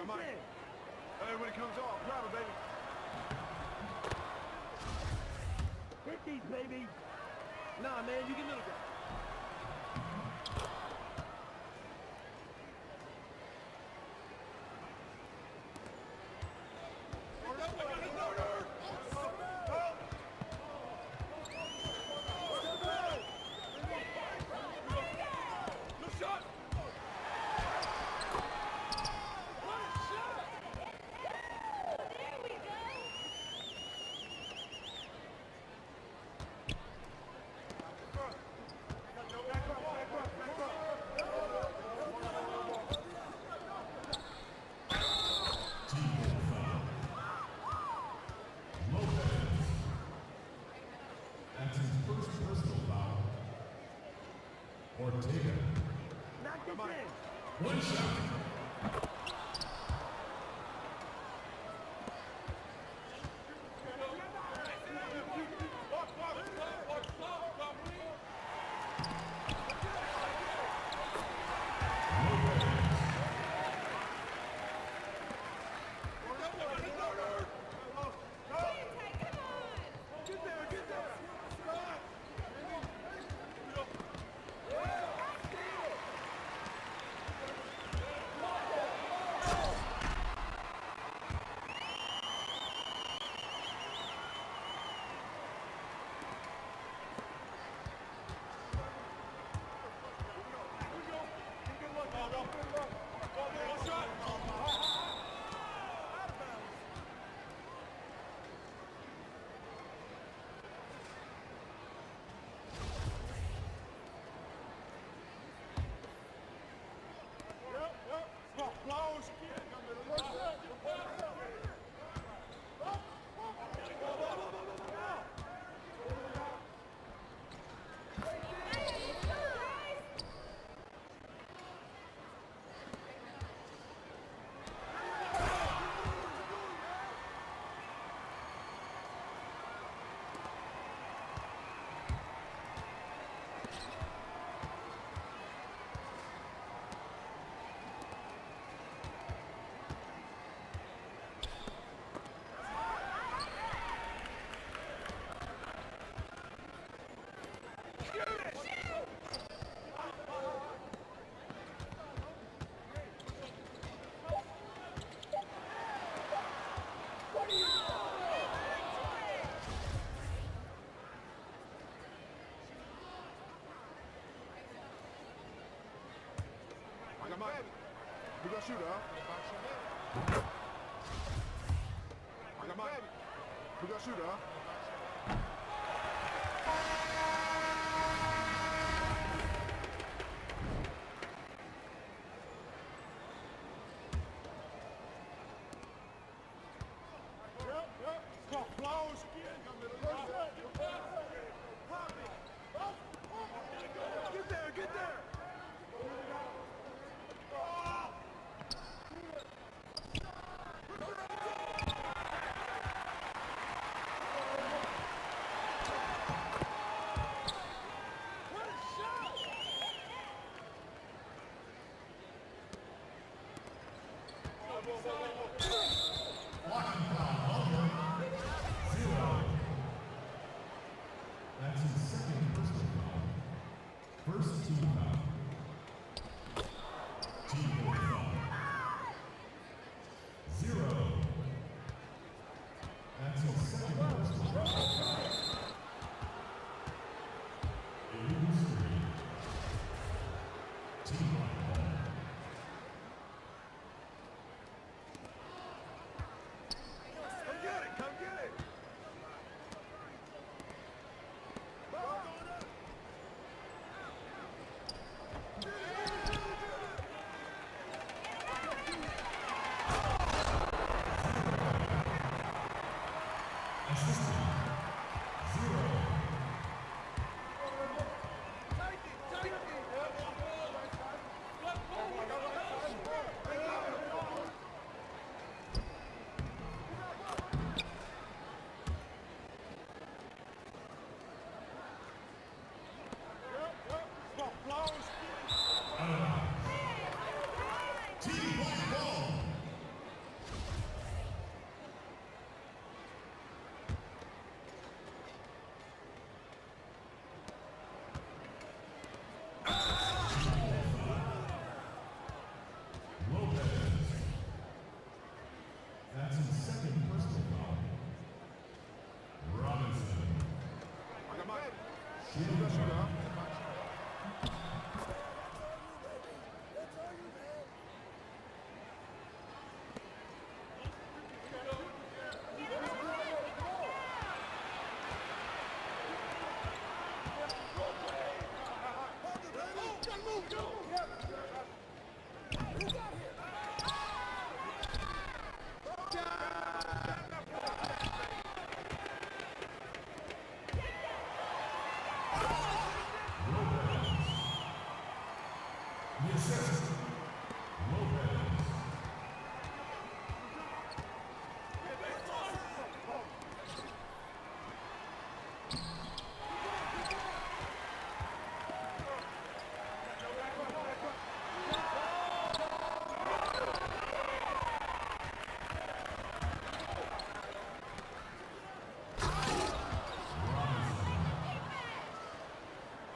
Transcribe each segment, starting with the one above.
it, mate. Hey, when it comes off, grab it, baby. Hit these, baby. Nah, man, you can do it. That's his first personal foul. Ortega. Knock this in. One shot. I got mine. We gonna shoot, huh? I got mine. We gonna shoot, huh? Get there!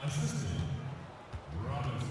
Assistant. Robinson.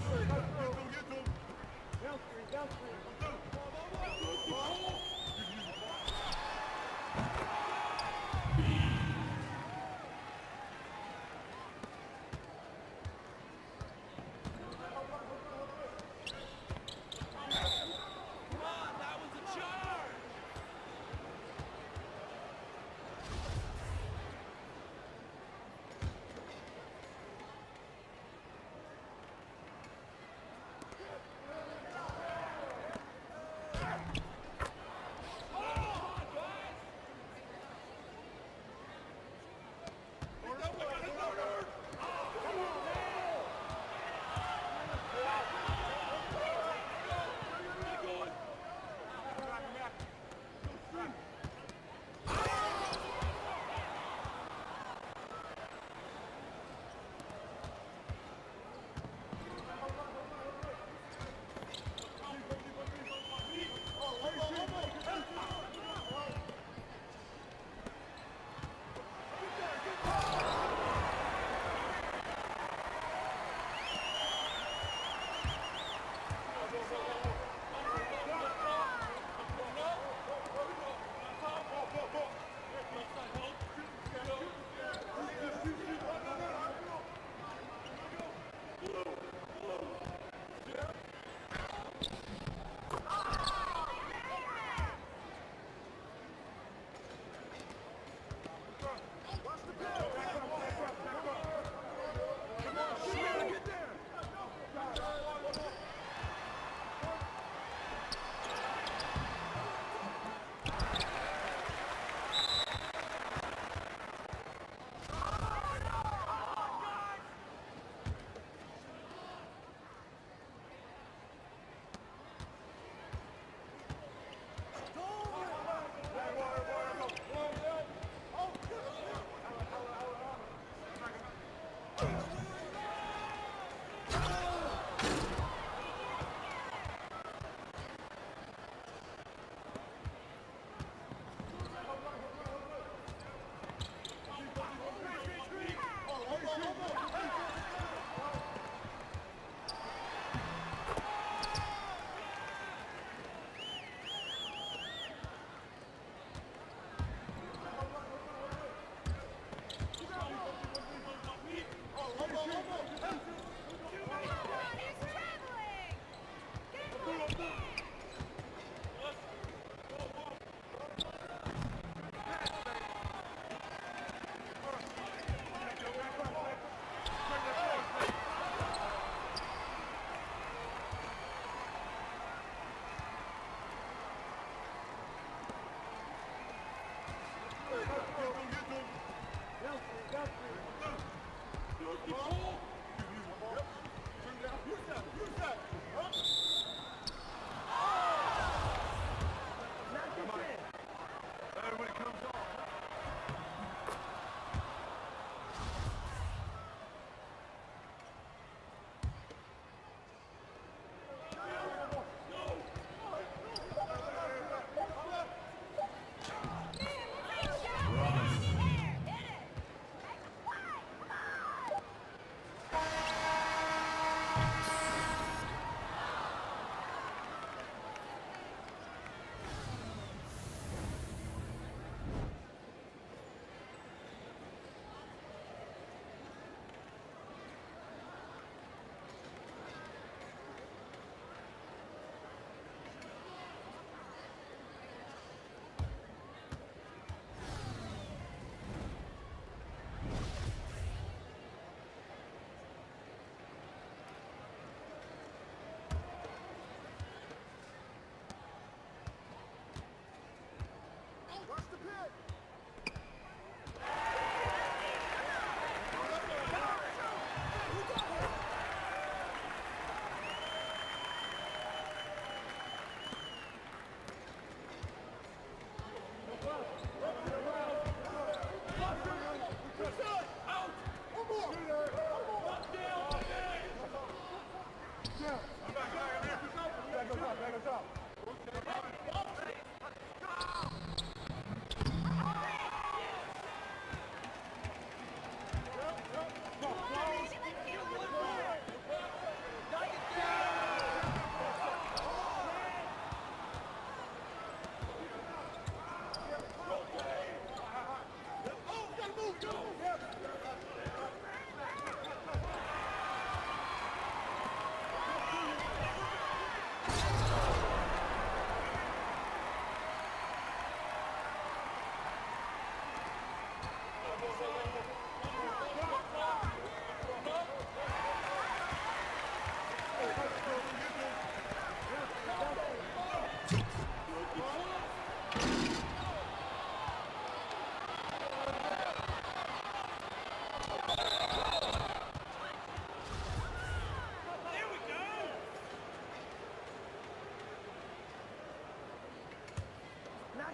Knock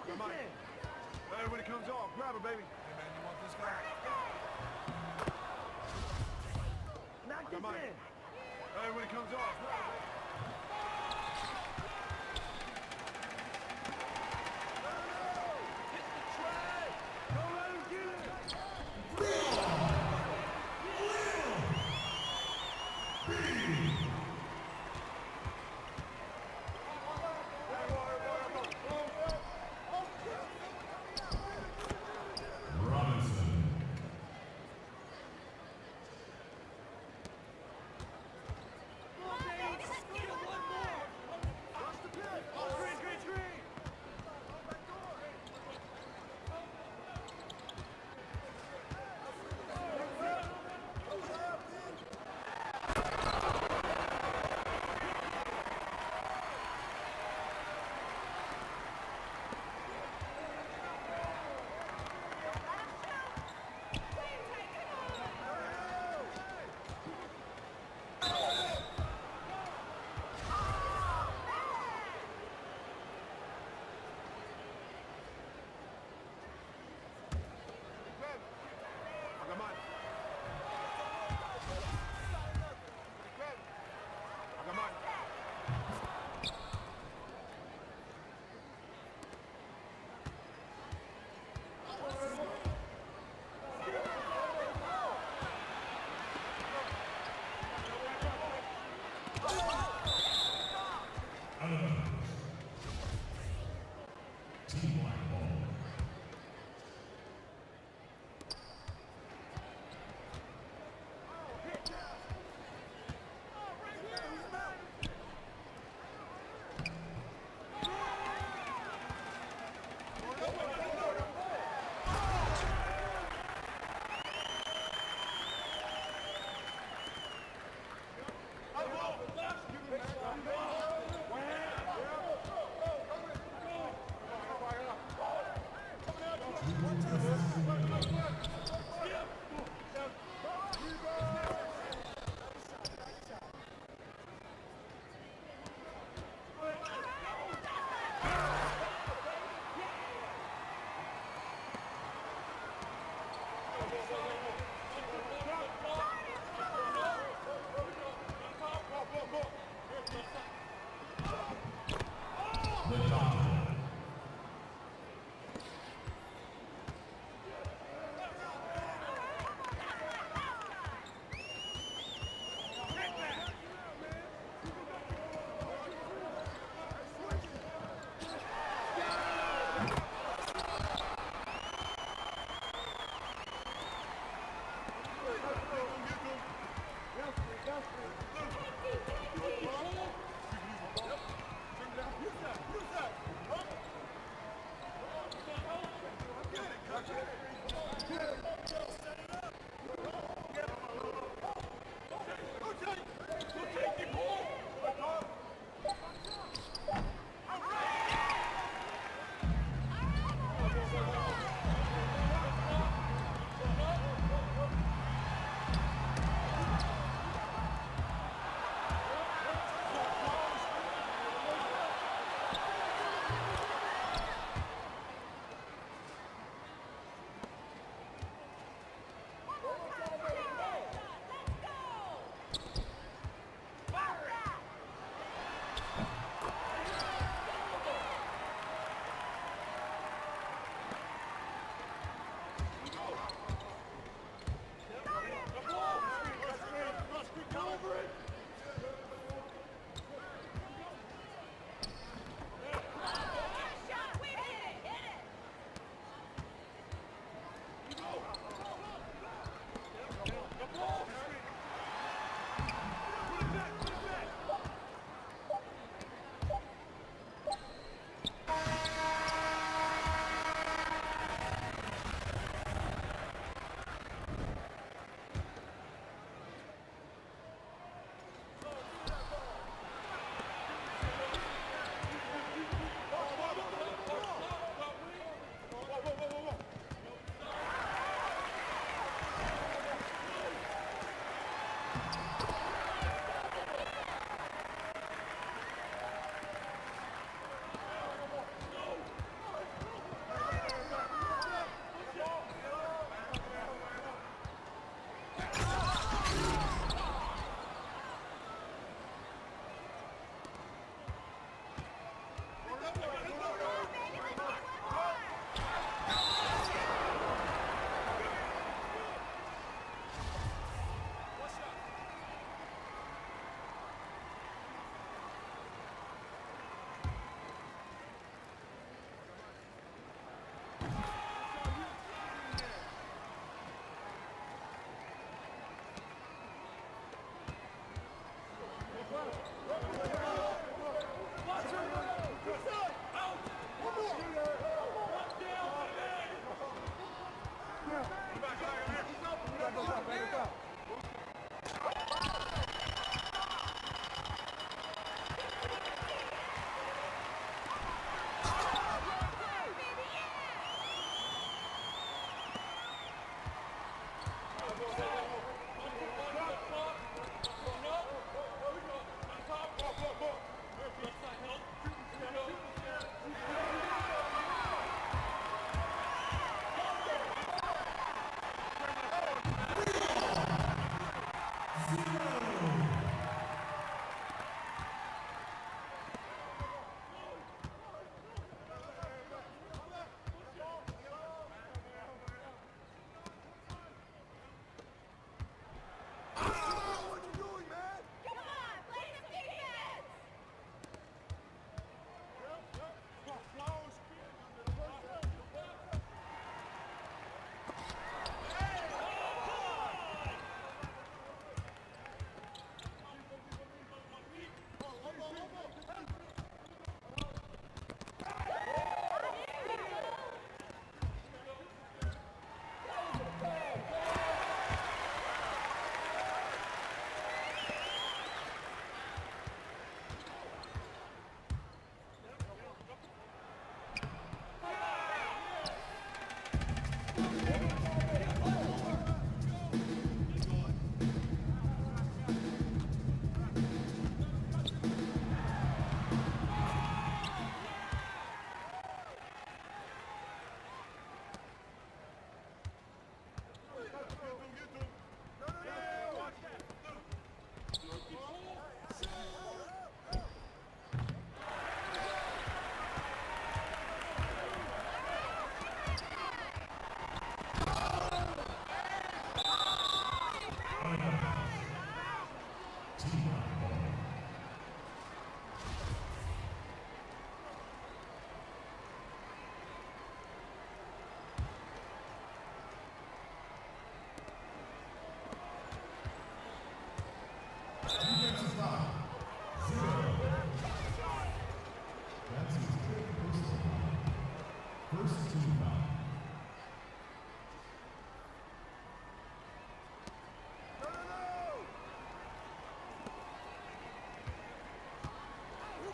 this Come on. in. Hey, when it comes off, grab it, baby. Hey man, you want this guy? Knock this Come on. in. Hey, when it comes off, grab it, baby. Robinson. I got mine. I got mine. Out of bounds. Team black ball.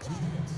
2 minutes.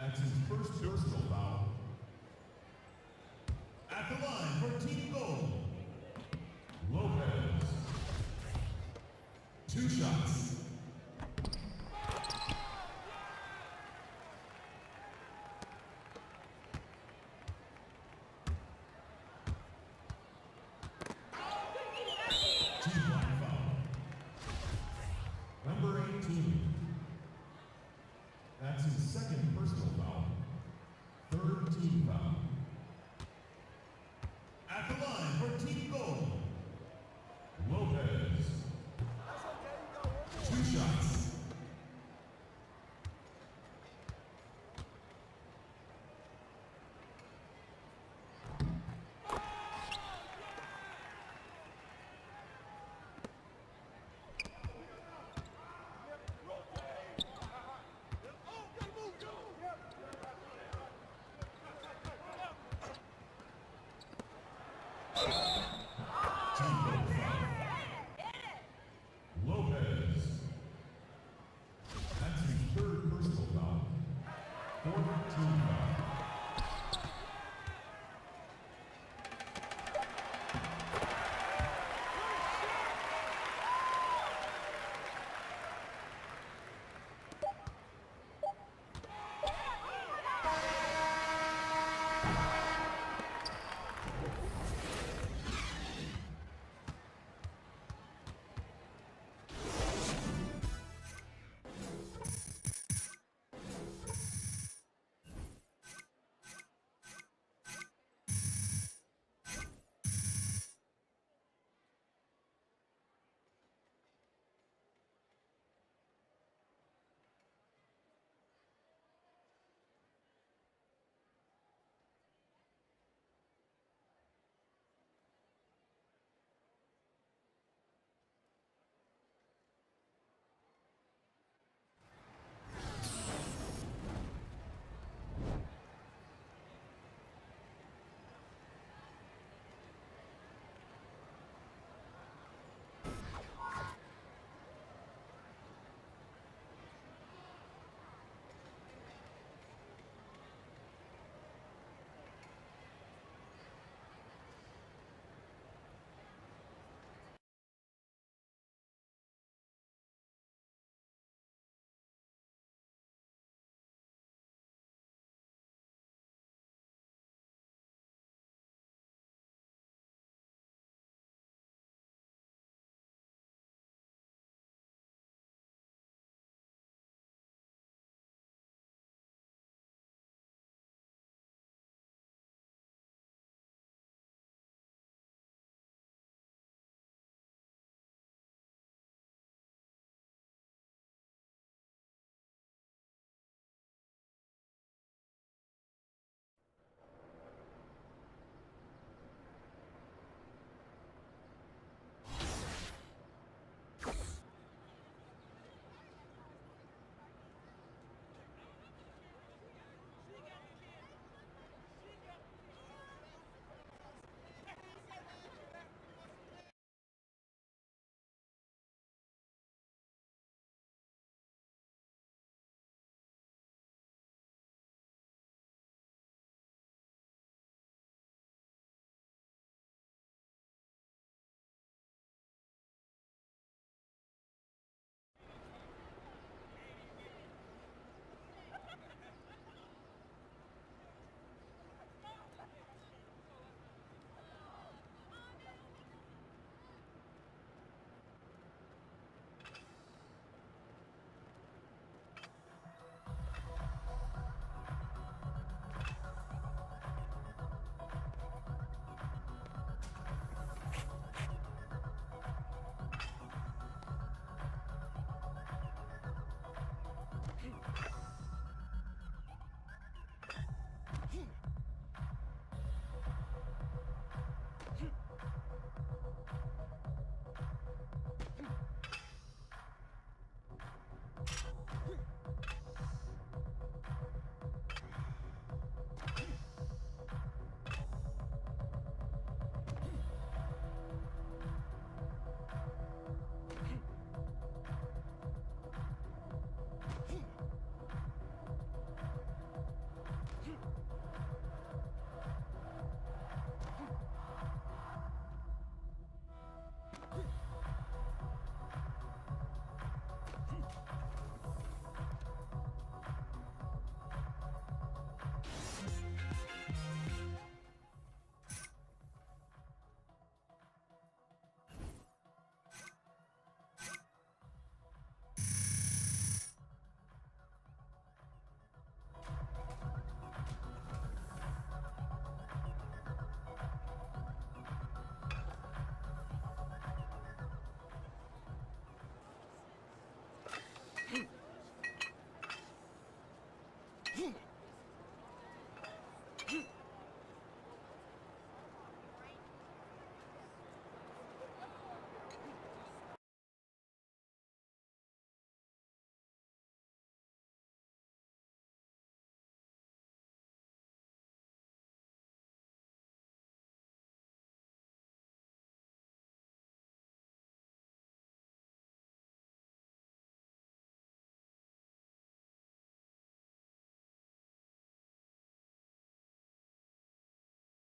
That's his first personal foul. At the line for team goal, Lopez. 2 shots. Team black foul. Number 18. That's his second personal foul. 3rd team foul. At the line for team goal, Lopez. 2 shots. Lopez. That's his 3rd personal foul. 4th team foul.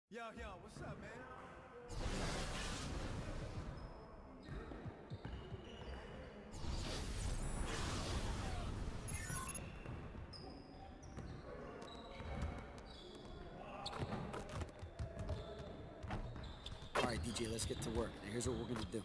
Yo, what's up, man? All right, DJ, let's get to work. Now, here's what we're gonna do.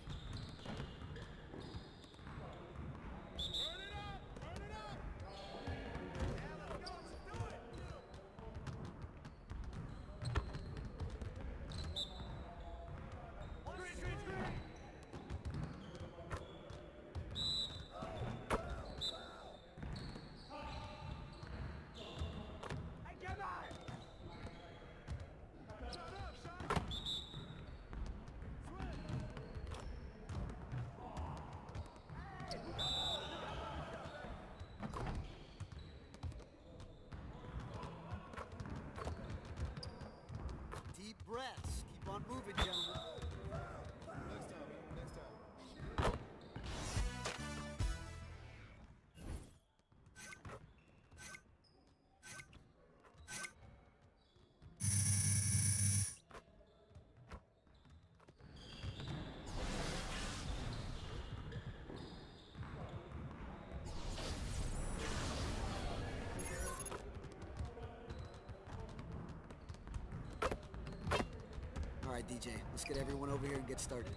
Deep breaths. Keep on moving, gentlemen. Next time, man. Next time. All right, DJ, let's get everyone over here and get started.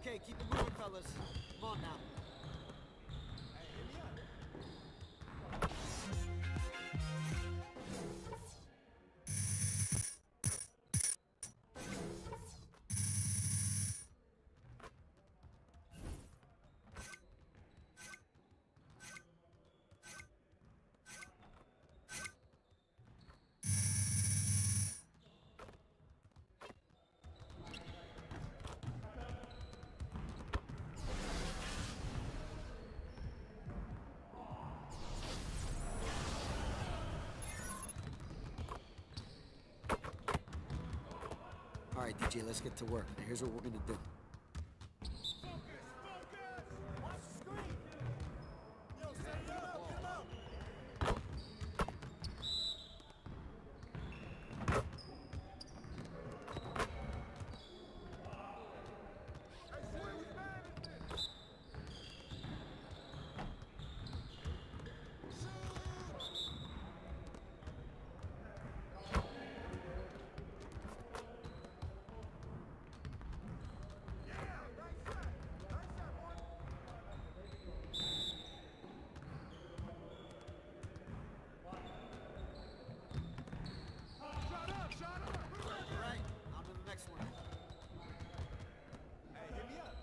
Okay, keep it moving, fellas. Come on now. Alright, DJ, let's get to work. Now, here's what we're gonna do. Alright, on to the next one. Hey, hit me up.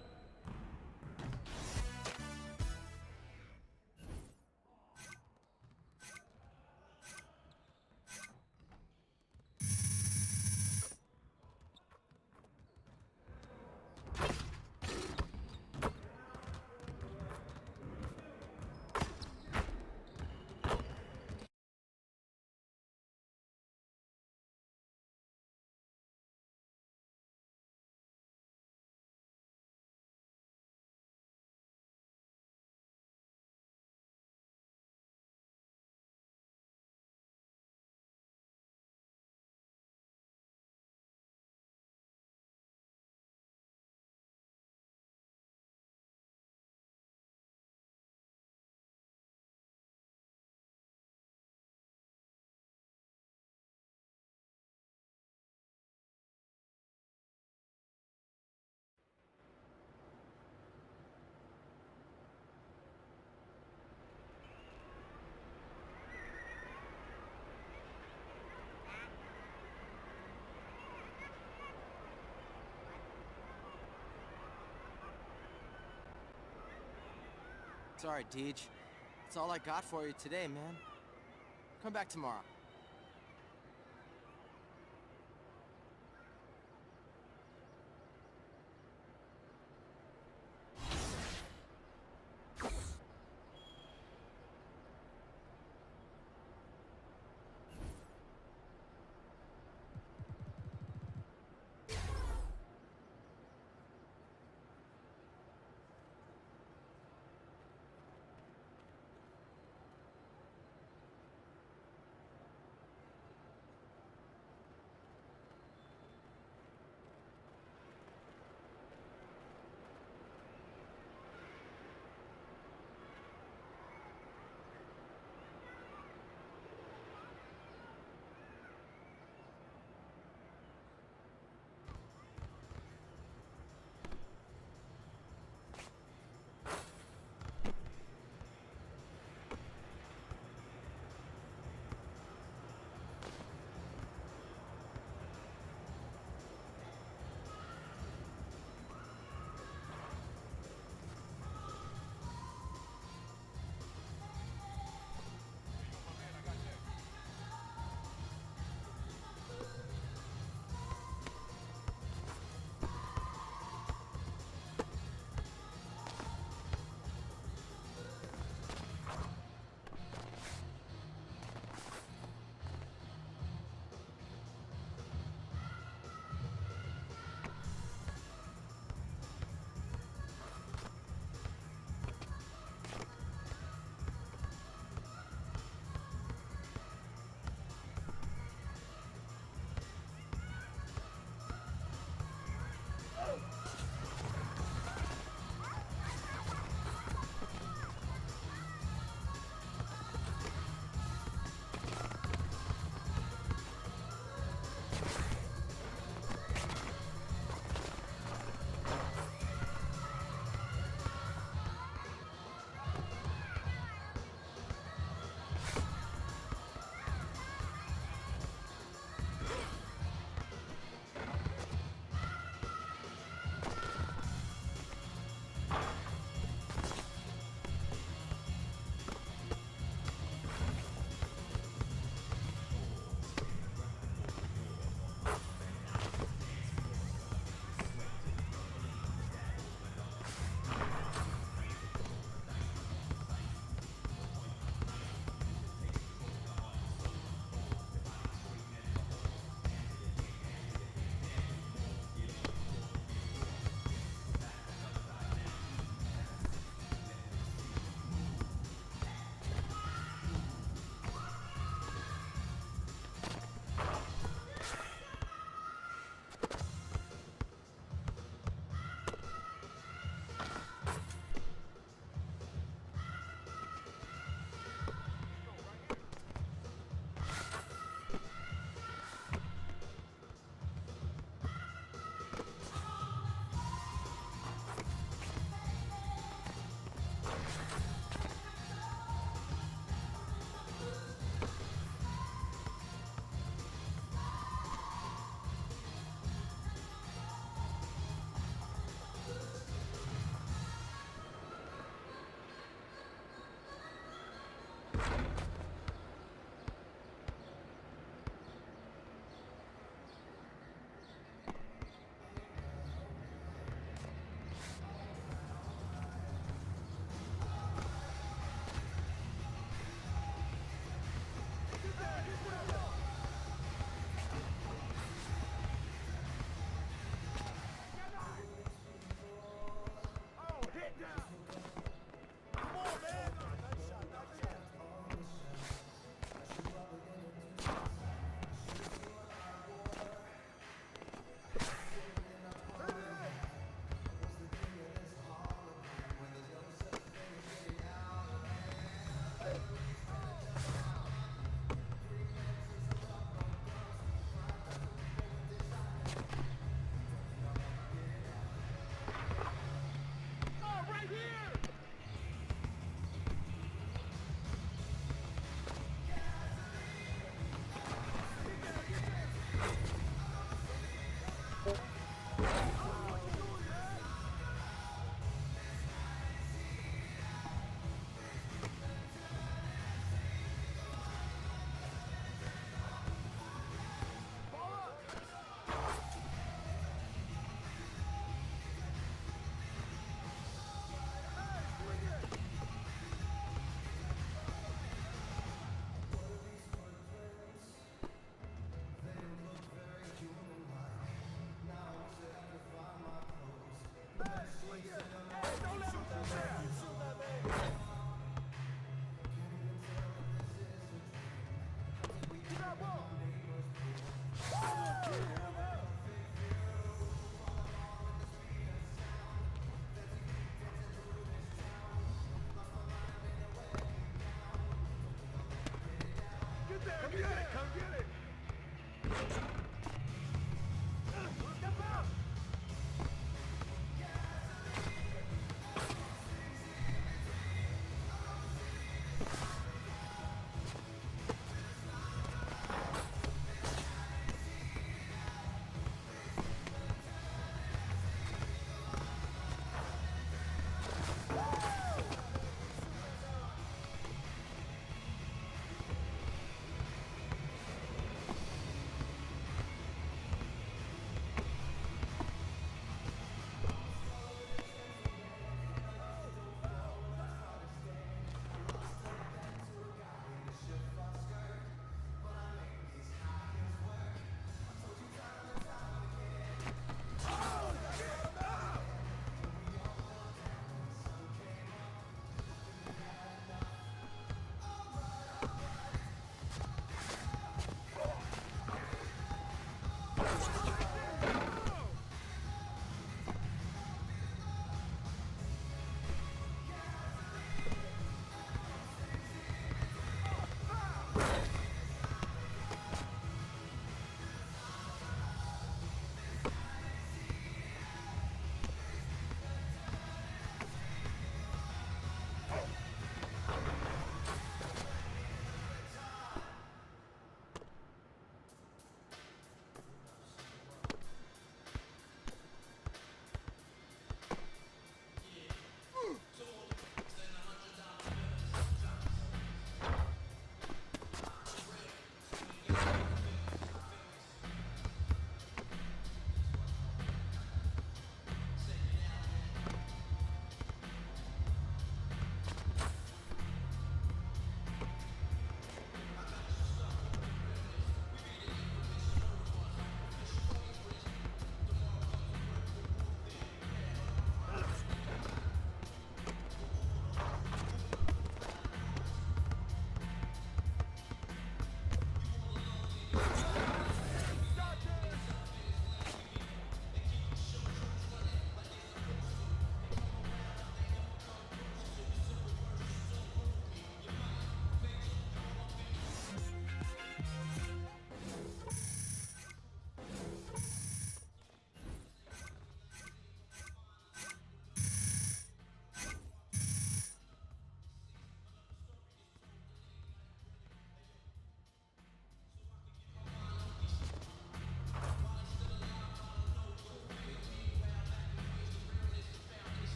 Sorry, Deej. That's all I got for you today, man. Come back tomorrow.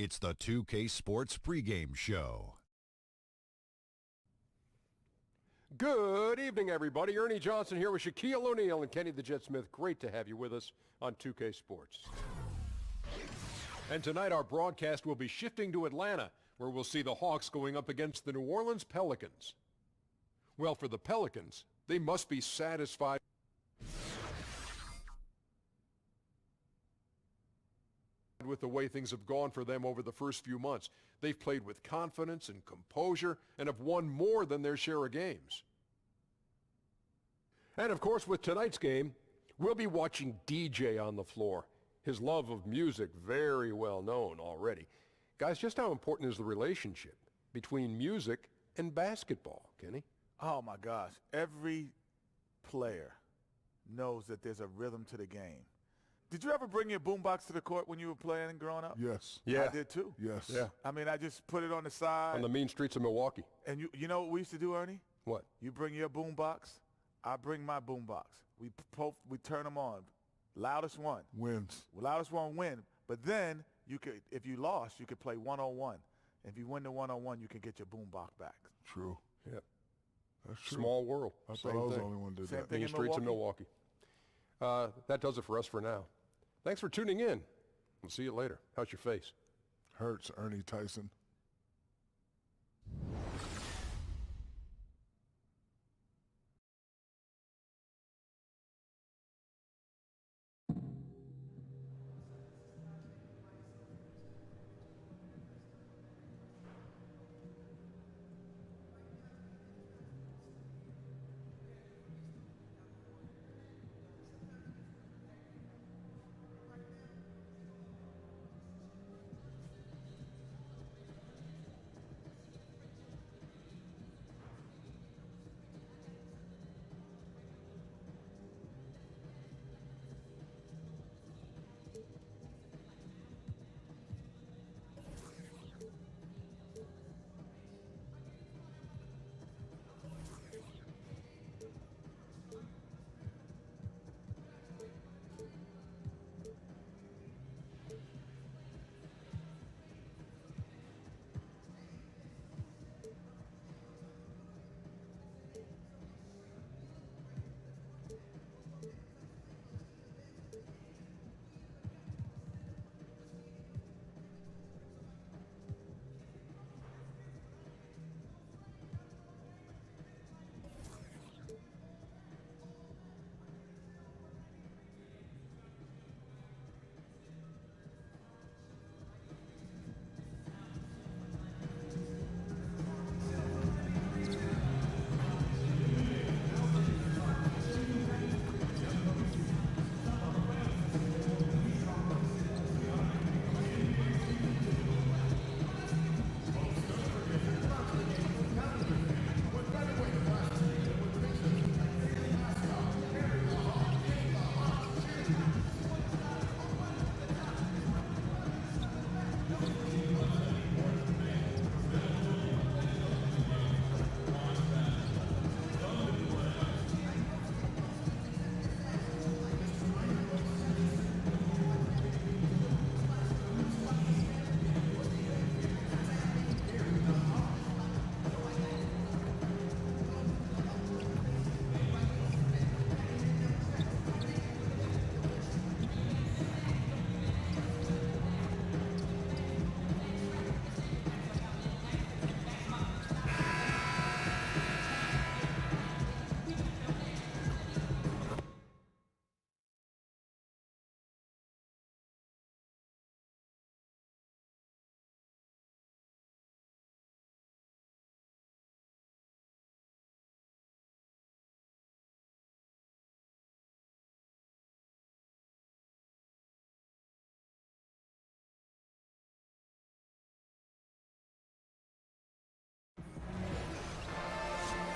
It's the 2K Sports pregame show. Good evening, everybody. Ernie Johnson here with Shaquille O'Neal and Kenny the Jet Smith. Great to have you with us on 2K Sports. And tonight our broadcast will be shifting to Atlanta, where we'll see the Hawks going up against the New Orleans Pelicans. Well, for the Pelicans, they must be satisfied with the way things have gone for them over the first few months. They've played with confidence and composure and have won more than their share of games. And of course, with tonight's game, we'll be watching DJ on the floor. His love of music, very well known already. Guys, just how important is the relationship between music and basketball, Kenny? Oh, my gosh. Every player knows that there's a rhythm to the game. Did you ever bring your boombox to the court when you were playing and growing up? Yes. Yeah. I did too. Yes. Yeah. I mean, I just put it on the side. On the mean streets of Milwaukee. And you know what we used to do, Ernie? What? You bring your boombox, I bring my boombox. We turn them on. Loudest one Wins. Loudest one win. But then you could, if you lost, you could play one-on-one. If you win the one-on-one, you can get your boombox back. True. Yep. That's true. Small world. I Same thought I was thing. the only one who did Same that. thing. Main in streets of Milwaukee. That does it for us for now. Thanks for tuning in. We'll see you later. How's your face? Hurts, Ernie Tyson.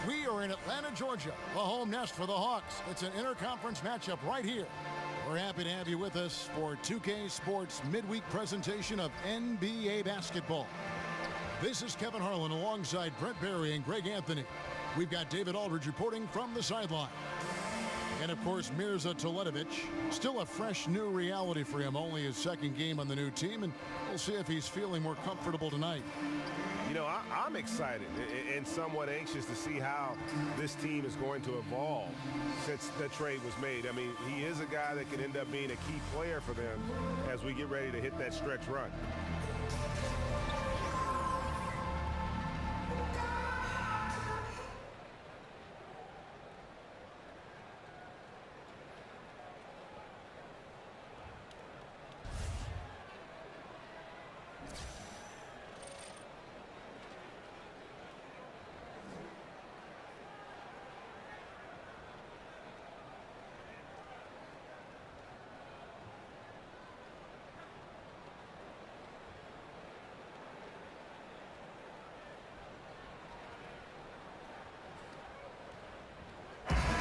We are in Atlanta, Georgia, the home nest for the Hawks. It's an interconference matchup right here. We're happy to have you with us for 2K Sports midweek presentation of NBA basketball. This is Kevin Harlan alongside Brent Barry and Greg Anthony. We've got David Aldridge reporting from the sideline. And, of course, Mirza Teletovic, still a fresh new reality for him, only his second game on the new team, and we'll see if he's feeling more comfortable tonight. You know, I'm excited and somewhat anxious to see how this team is going to evolve since the trade was made. I mean, he is a guy that can end up being a key player for them as we get ready to hit that stretch run.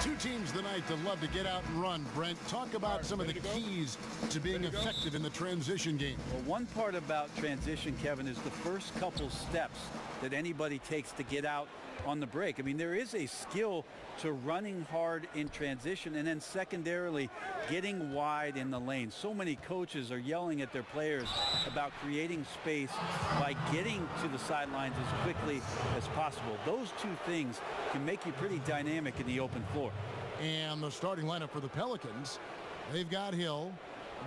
Two teams tonight that love to get out and run. Brent, talk about some of the keys to being effective in the transition game. Well, one part about transition, Kevin, is the first couple steps that anybody takes to get out on the break. I mean, there is a skill to running hard in transition and then secondarily getting wide in the lane. So many coaches are yelling at their players about creating space by getting to the sidelines as quickly as possible. Those two things can make you pretty dynamic in the open floor. And the starting lineup for the Pelicans, they've got Hill,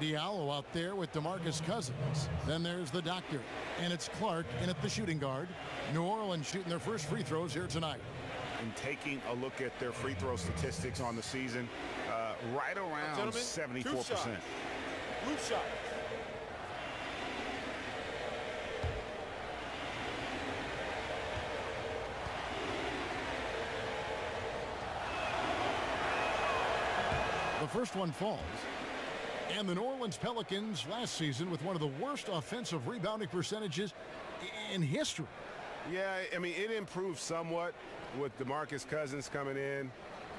Diallo out there with DeMarcus Cousins. Then there's the doctor, and it's Clark in at the shooting guard. New Orleans shooting their first free throws here tonight. And taking a look at their free throw statistics on the season, right around 74%. Group shot. The first one falls. And the New Orleans Pelicans last season with one of the worst offensive rebounding percentages in history. Yeah, I mean, it improved somewhat with DeMarcus Cousins coming in.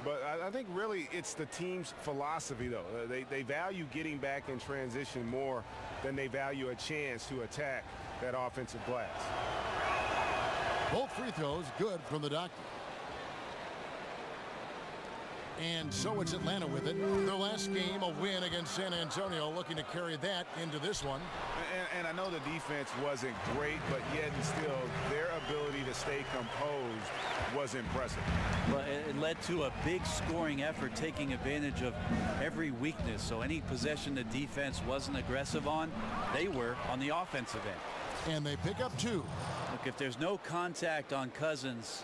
But I think really it's the team's philosophy, though. They value getting back in transition more than they value a chance to attack that offensive glass. Both free throws good from the doctor. And so it's Atlanta with it. Their last game, a win against San Antonio, looking to carry that into this one. And I know the defense wasn't great, but yet and still their ability to stay composed was impressive. Well, it led to a big scoring effort, taking advantage of every weakness. So any possession the defense wasn't aggressive on, they were on the offensive end. And they pick up two. Look, if there's no contact on Cousins,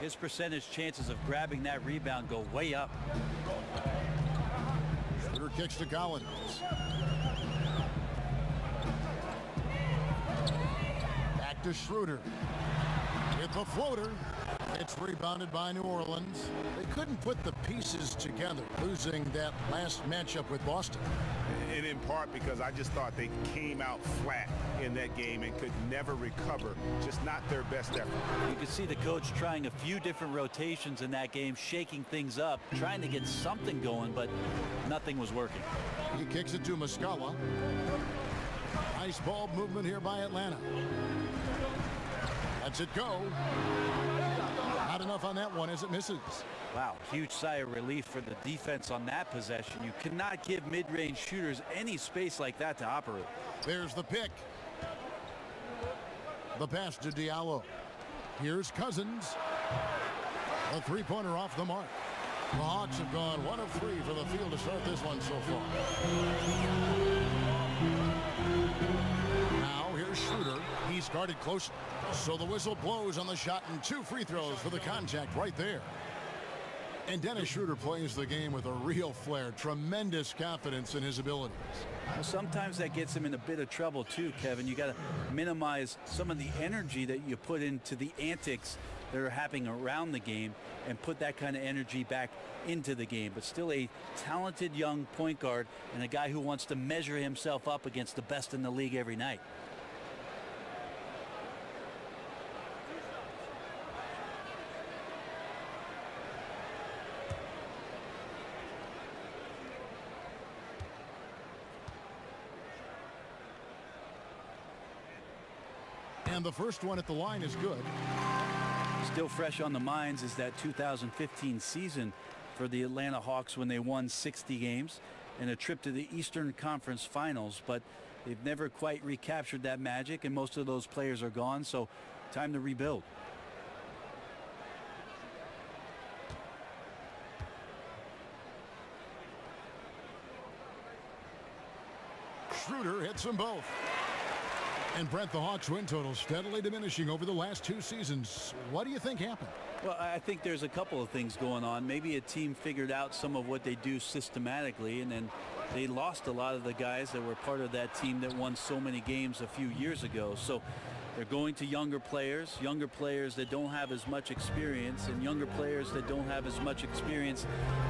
his percentage chances of grabbing that rebound go way up. Schroeder kicks to Collins. Back to Schroeder. With the floater. It's rebounded by New Orleans. They couldn't put the pieces together, losing that last matchup with Boston. And in part because I just thought they came out flat in that game and could never recover, just not their best effort. You could see the coach trying a few different rotations in that game, shaking things up, trying to get something going, but nothing was working. He kicks it to Muscala. Nice ball movement here by Atlanta. Lets it go. Not enough on that one as it misses. Wow, huge sigh of relief for the defense on that possession. You cannot give mid-range shooters any space like that to operate. There's the pick. The pass to Diallo. Here's Cousins. A three-pointer off the mark. The Hawks have gone 1 of 3 for the field to start this one so far. Now here's Schroeder. He's guarded close. So the whistle blows on the shot and 2 free throws for the contact right there. And Dennis Schroeder plays the game with a real flair. Tremendous confidence in his abilities. Well, sometimes that gets him in a bit of trouble too, Kevin. You got to minimize some of the energy that you put into the antics that are happening around the game and put that kind of energy back into the game. But still a talented young point guard and a guy who wants to measure himself up against the best in the league every night. And the first one at the line is good. Still fresh on the minds is that 2015 season. for the Atlanta Hawks when they won 60 games and a trip to the Eastern Conference Finals, but they've never quite recaptured that magic, and most of those players are gone, so time to rebuild. Schroeder hits them both. And Brent, the Hawks win total steadily diminishing over the last 2 seasons. What do you think happened? Well, I think there's a couple of things going on. Maybe a team figured out some of what they do systematically, and then they lost a lot of the guys that were part of that team that won so many games a few years ago. So they're going to younger players that don't have as much experience, and younger players that don't have as much experience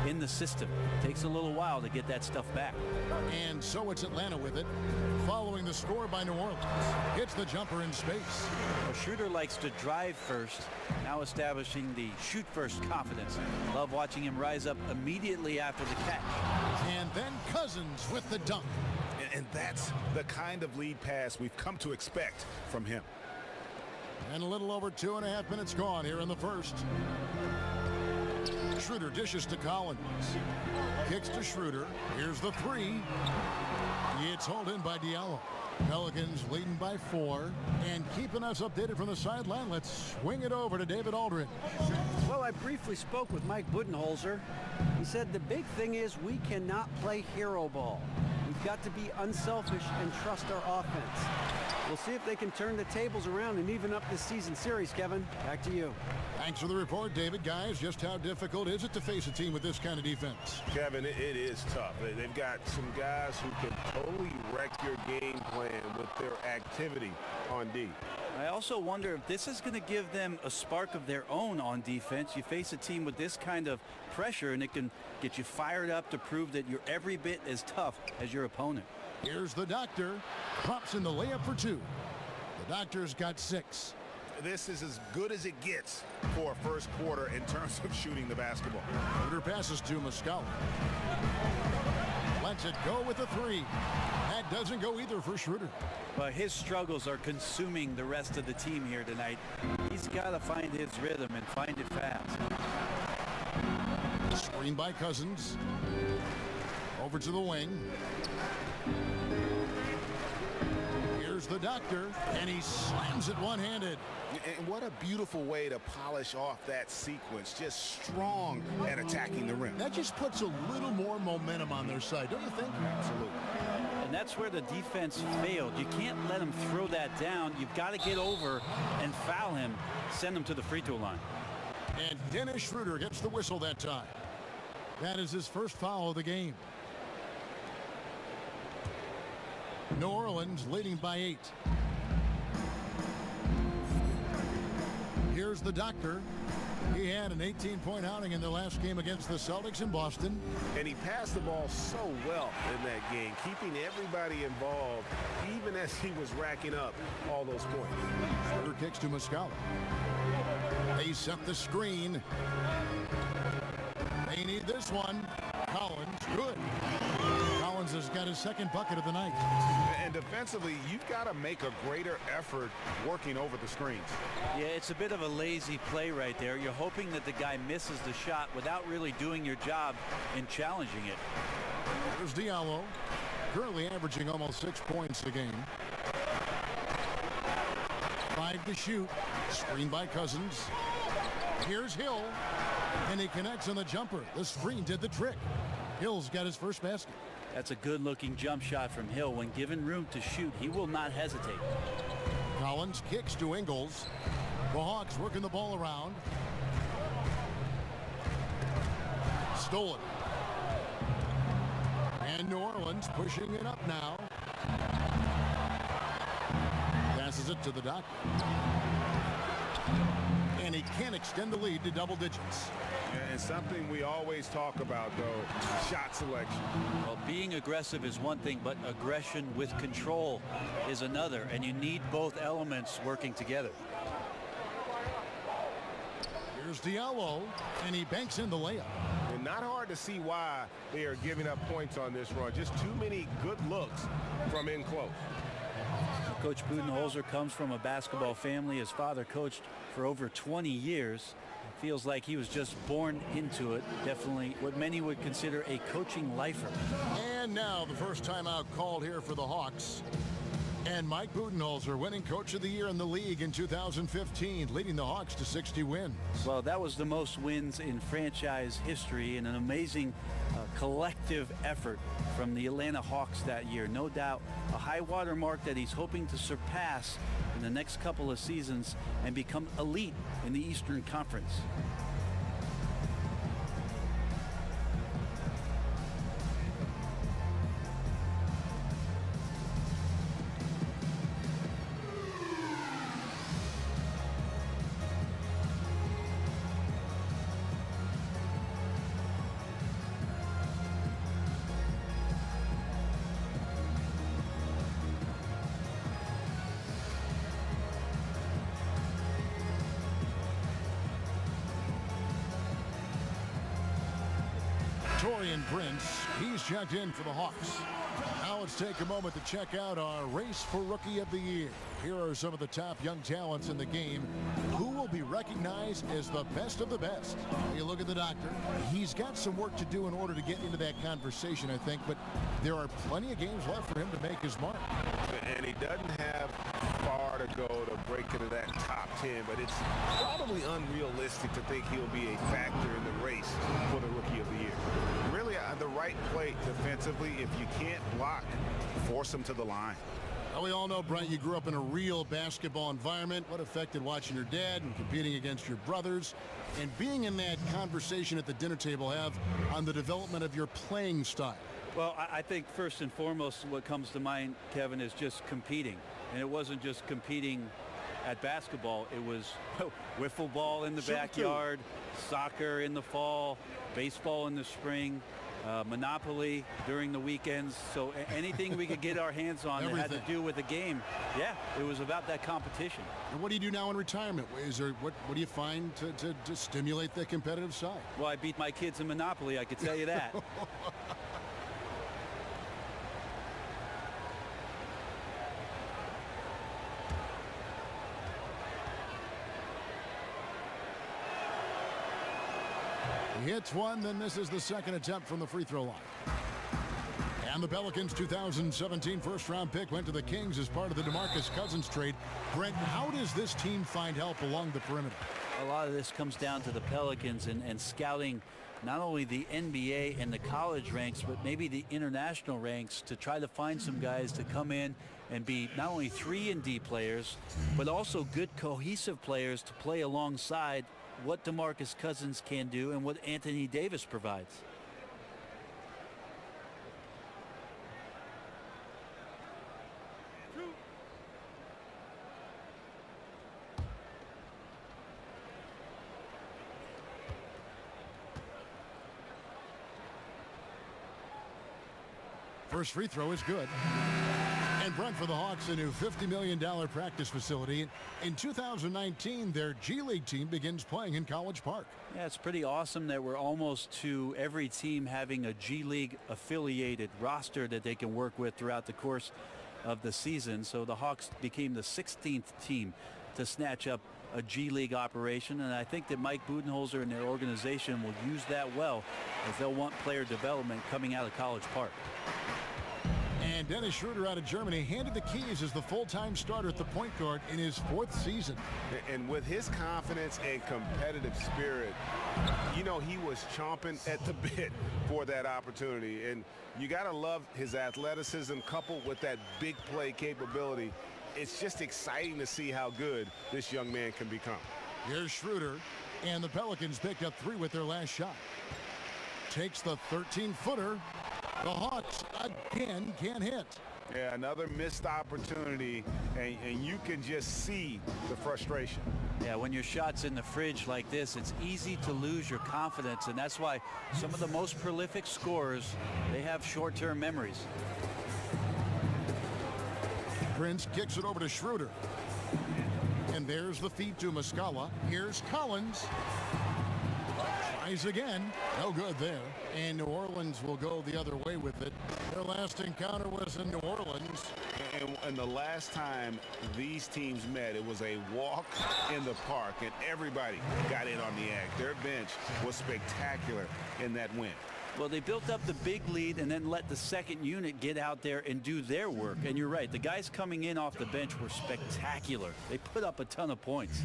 in the system. It takes a little while to get that stuff back. And so it's Atlanta with it, following the score by New Orleans. Hits the jumper in space. Well, Schroeder likes to drive first, now establishing the shoot first confidence. Love watching him rise up immediately after the catch. And then Cousins with the dunk. And that's the kind of lead pass we've come to expect from him. And a little over 2.5 minutes gone here in the first. Schroeder dishes to Collins. Kicks to Schroeder. Here's the 3. It's hauled in by Diallo. Pelicans leading by 4. And keeping us updated from the sideline, let's swing it over to David Aldridge. Well, I briefly spoke with Mike Budenholzer. He said the big thing is we cannot play hero ball. We've got to be unselfish and trust our offense. We'll see if they can turn the tables around and even up this season series, Kevin. Back to you. Thanks for the report, David. Guys, just how difficult is it to face a team with this kind of defense? Kevin, it is tough. They've got some guys who can totally wreck your game plan with their activity on D. I also wonder if this is going to give them a spark of their own on defense. You face a team with this kind of pressure, and it can get you fired up to prove that you're every bit as tough as your opponent. Here's the doctor. Props in the layup for 2. The doctor's got 6. This is as good as it gets for a first quarter in terms of shooting the basketball. Schroeder passes to Muscala. Lets it go with a 3. That doesn't go either for Schroeder. But his struggles are consuming the rest of the team here tonight. He's got to find his rhythm and find it fast. Screen by Cousins. Over to the wing. Here's the doctor, and he slams it one-handed. And what a beautiful way to polish off that sequence. Just strong at attacking the rim. That just puts a little more momentum on their side, don't you think? Absolutely. And that's where the defense failed. You can't let him throw that down. You've got to get over and foul him, send him to the free throw line. And Dennis Schroeder gets the whistle that time. That is his first foul of the game. New Orleans leading by 8. Here's the doctor. He had an 18-point outing in their last game against the Celtics in Boston. And he passed the ball so well in that game, keeping everybody involved, even as he was racking up all those points. Schroeder kicks to Muscala. They set the screen. They need this one. Collins, good. Collins has got his second bucket of the night. And defensively, you've got to make a greater effort working over the screens. Yeah, it's a bit of a lazy play right there. You're hoping that the guy misses the shot without really doing your job in challenging it. There's Diallo, currently averaging almost 6 points a game. 5 to shoot. Screen by Cousins. Here's Hill, and he connects on the jumper. The screen did the trick. Hill's got his first basket. That's a good-looking jump shot from Hill. When given room to shoot, he will not hesitate. Collins kicks to Ingles. The Hawks working the ball around. Stolen. And New Orleans pushing it up now. Passes it to the doctor. And he can extend the lead to double digits. And something we always talk about, though, shot selection. Well, being aggressive is one thing, but aggression with control is another, and you need both elements working together. Here's Diallo, and he banks in the layup. And not hard to see why they are giving up points on this run. Just too many good looks from in close. Coach Budenholzer comes from a basketball family. His father coached for over 20 years. feels like he was just born into it. Definitely what many would consider a coaching lifer. And now the first timeout called here for the Hawks. And Mike Budenholzer, winning Coach of the Year in the league in 2015, leading the Hawks to 60 wins. Well, that was the most wins in franchise history and an amazing collective effort from the Atlanta Hawks that year. No doubt a high water mark that he's hoping to surpass in the next couple of seasons and become elite in the Eastern Conference. Torian Prince, he's checked in for the Hawks. Now let's take a moment to check out our race for Rookie of the Year. Here are some of the top young talents in the game who will be recognized as the best of the best. You look at the doctor. He's got some work to do in order to get into that conversation, I think, but there are plenty of games left for him to make his mark. And he doesn't have far to go to break into that top 10, but it's probably unrealistic to think he'll be a factor in the race for the Rookie of the Year. Really, the right play defensively, if you can't block, force him to the line. Well, we all know, Brent, you grew up in a real basketball environment. What affected watching your dad and competing against your brothers and being in that conversation at the dinner table have on the development of your playing style? Well, I think first and foremost what comes to mind, Kevin, is just competing. And it wasn't just competing at basketball. It was wiffle ball in the backyard, soccer in the fall, baseball in the spring, Monopoly during the weekends. So anything we could get our hands on that had to do with the game, yeah, it was about that competition. And what do you do now in retirement? What do you find to stimulate the competitive side? Well, I beat my kids in Monopoly, I could tell you that. He hits one, then misses the second attempt from the free throw line. And the Pelicans' 2017 first-round pick went to the Kings as part of the DeMarcus Cousins trade. Brent, how does this team find help along the perimeter? A lot of this comes down to the Pelicans and scouting not only the NBA and the college ranks, but maybe the international ranks to try to find some guys to come in and be not only 3-and-D players, but also good cohesive players to play alongside what DeMarcus Cousins can do and what Anthony Davis provides. First free throw is good. And Brent, for the Hawks, a new $50 million practice facility. In 2019, their G League team begins playing in College Park. Yeah, it's pretty awesome that we're almost to every team having a G League affiliated roster that they can work with throughout the course of the season. So the Hawks became the 16th team to snatch up a G League operation, and I think that Mike Budenholzer and their organization will use that well, as they'll want player development coming out of College Park. And Dennis Schroeder out of Germany handed the keys as the full-time starter at the point guard in his 4th season. And with his confidence and competitive spirit, you know, he was chomping at the bit for that opportunity. And you got to love his athleticism coupled with that big play capability. It's just exciting to see how good this young man can become. Here's Schroeder, and the Pelicans picked up 3 with their last shot. Takes the 13-footer. The Hawks again can't hit. Yeah, another missed opportunity, and you can just see the frustration. Yeah, when your shot's in the fridge like this, it's easy to lose your confidence, and that's why some of the most prolific scorers, they have short-term memories. Prince kicks it over to Schroeder. And there's the feed to Muscala. Here's Collins. Tries again. No good there. And New Orleans will go the other way with it. Their last encounter was in New Orleans. And the last time these teams met, it was a walk in the park, and everybody got in on the act. Their bench was spectacular in that win. Well, they built up the big lead and then let the second unit get out there and do their work. And you're right, the guys coming in off the bench were spectacular. They put up a ton of points.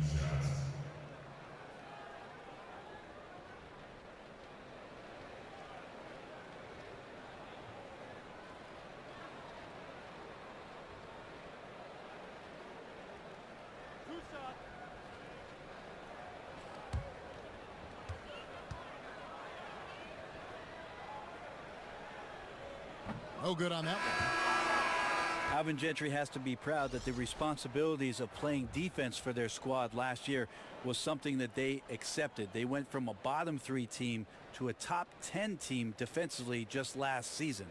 No good on that one. Alvin Gentry has to be proud that the responsibilities of playing defense for their squad last year was something that they accepted. They went from a bottom 3 team to a top 10 team defensively just last season.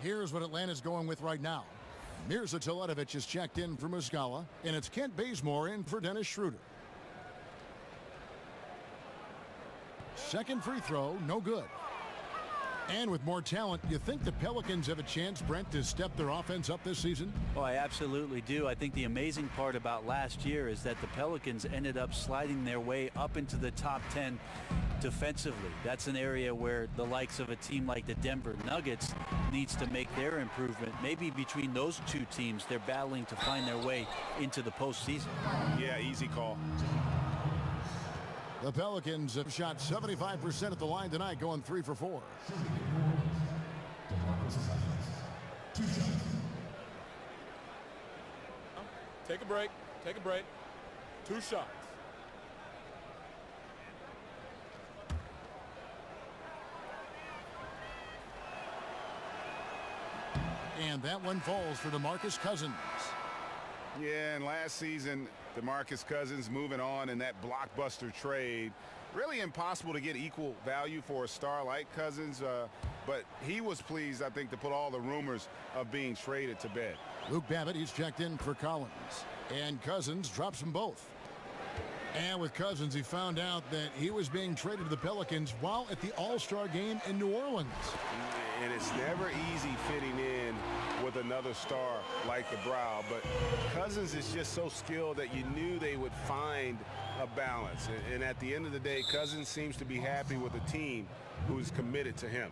Here's what Atlanta's going with right now. Mirza Teletovic is checked in for Muscala, and it's Kent Bazemore in for Dennis Schroeder. Second free throw, no good. And with more talent, you think the Pelicans have a chance, Brent, to step their offense up this season? Oh, I absolutely do. I think the amazing part about last year is that the Pelicans ended up sliding their way up into the top 10 defensively. That's an area where the likes of a team like the Denver Nuggets needs to make their improvement. Maybe between those two teams, they're battling to find their way into the postseason. Yeah, easy call. The Pelicans have shot 75% at the line tonight, going 3 for 4. Take a break. Take a break. 2 shots. And that one falls for DeMarcus Cousins. Yeah, and last season, DeMarcus Cousins moving on in that blockbuster trade. Really impossible to get equal value for a star like Cousins, but he was pleased, I think, to put all the rumors of being traded to bed. Luke Babbitt, he's checked in for Collins. And Cousins drops them both. And with Cousins, he found out that he was being traded to the Pelicans while at the All-Star game in New Orleans. And it's never easy fitting in with another star like the Brow, but Cousins is just so skilled that you knew they would find a balance. And at the end of the day, Cousins seems to be happy with a team who's committed to him.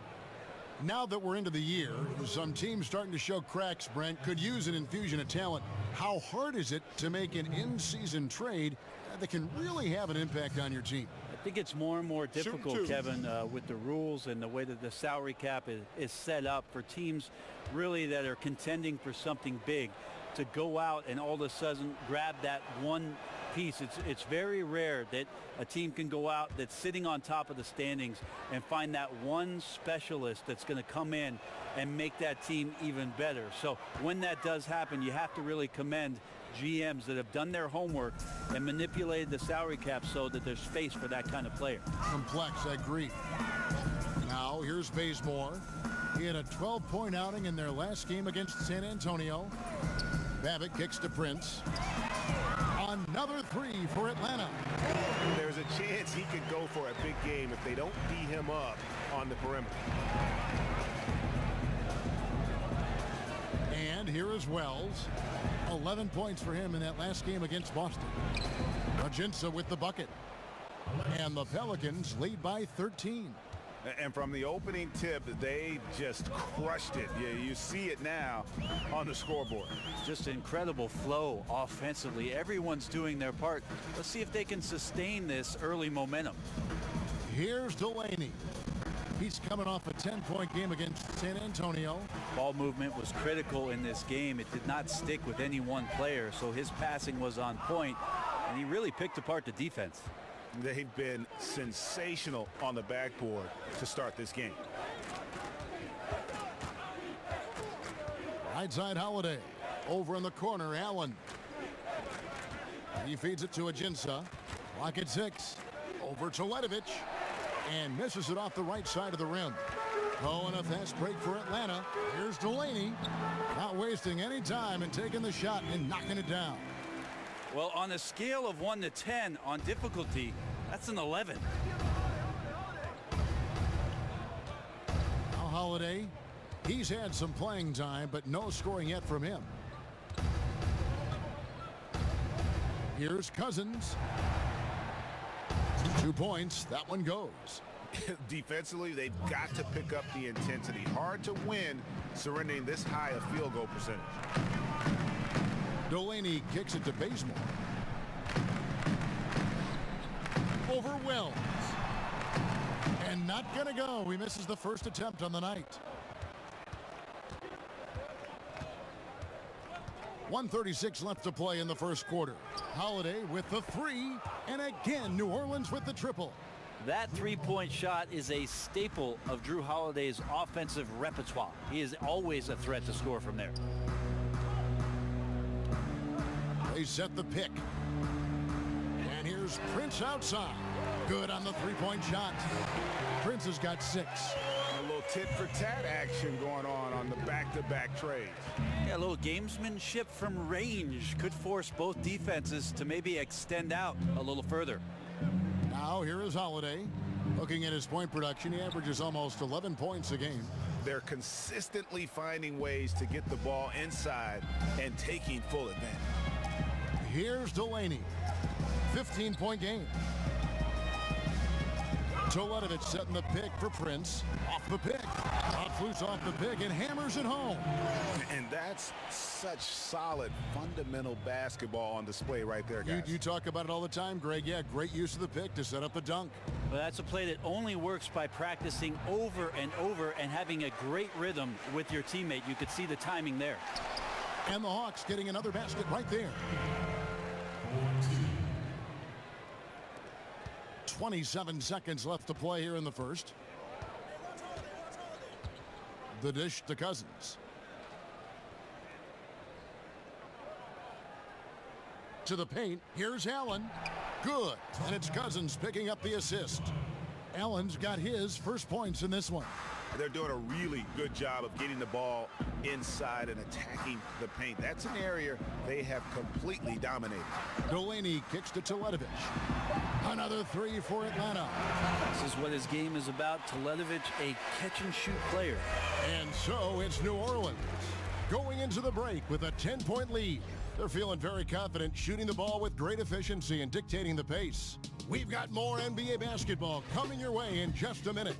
Now that we're into the year, some teams starting to show cracks, Brent, could use an infusion of talent. How hard is it to make an in-season trade that can really have an impact on your team? I think it's more and more difficult, Kevin, with the rules and the way that the salary cap is set up for teams really that are contending for something big to go out and all of a sudden grab that one piece. It's very rare that a team can go out that's sitting on top of the standings and find that one specialist that's going to come in and make that team even better. So when that does happen, you have to really commend GMs that have done their homework and manipulated the salary cap so that there's space for that kind of player. Complex, I agree. Now here's Bazemore. He had a 12-point outing in their last game against San Antonio. Babbitt kicks to Prince. Another 3 for Atlanta. There's a chance he could go for a big game if they don't D him up on the perimeter. And here is Wells. 11 points for him in that last game against Boston. Ajinça with the bucket. And the Pelicans lead by 13. And from the opening tip, they just crushed it. Yeah, you see it now on the scoreboard. Just incredible flow offensively. Everyone's doing their part. Let's see if they can sustain this early momentum. Here's Delaney. He's coming off a 10-point game against San Antonio. Ball movement was critical in this game. It did not stick with any one player, so his passing was on point, and he really picked apart the defense. They've been sensational on the backboard to start this game. Right side Holiday. Over in the corner, Allen. He feeds it to Ajinça. Clock at 6. Over to Teletovic. And misses it off the right side of the rim. Oh, and a fast break for Atlanta. Here's Delaney. Not wasting any time and taking the shot and knocking it down. Well, on a scale of 1 to 10 on difficulty, that's an 11. Holiday. He's had some playing time, but no scoring yet from him. Here's Cousins. 2 points. That one goes. Defensively, they've got to pick up the intensity. Hard to win surrendering this high a field goal percentage. Delaney kicks it to Bazemore. Over Wells. And not gonna go. He misses the first attempt on the night. 1:36 left to play in the first quarter. Holiday with the three, and again New Orleans with the triple. That three-point shot is a staple of Drew Holiday's offensive repertoire. He is always a threat to score from there. They set the pick. And here's Prince outside. Good on the three-point shot. Prince has got 6. A little tit-for-tat action going on the back-to-back trades. Yeah, a little gamesmanship from range could force both defenses to maybe extend out a little further. Now here is Holiday. Looking at his point production, he averages almost 11 points a game. They're consistently finding ways to get the ball inside and taking full advantage. Here's Delaney. 15-point game. Toledovich setting the pick for Prince. Off the pick. Off loose off the pick and hammers it home. And that's such solid fundamental basketball on display right there, guys. You talk about it all the time, Greg. Yeah, great use of the pick to set up the dunk. Well, that's a play that only works by practicing over and over and having a great rhythm with your teammate. You could see the timing there. And the Hawks getting another basket right there. 27 seconds left to play here in the first. The dish to Cousins. To the paint. Here's Allen. Good. And it's Cousins picking up the assist. Allen's got his first points in this one. They're doing a really good job of getting the ball inside and attacking the paint. That's an area they have completely dominated. Delaney kicks to Toledovich. Another three for Atlanta. This is what his game is about. Toledovich, a catch-and-shoot player. And so it's New Orleans going into the break with a 10-point lead. They're feeling very confident, shooting the ball with great efficiency and dictating the pace. We've got more NBA basketball coming your way in just a minute.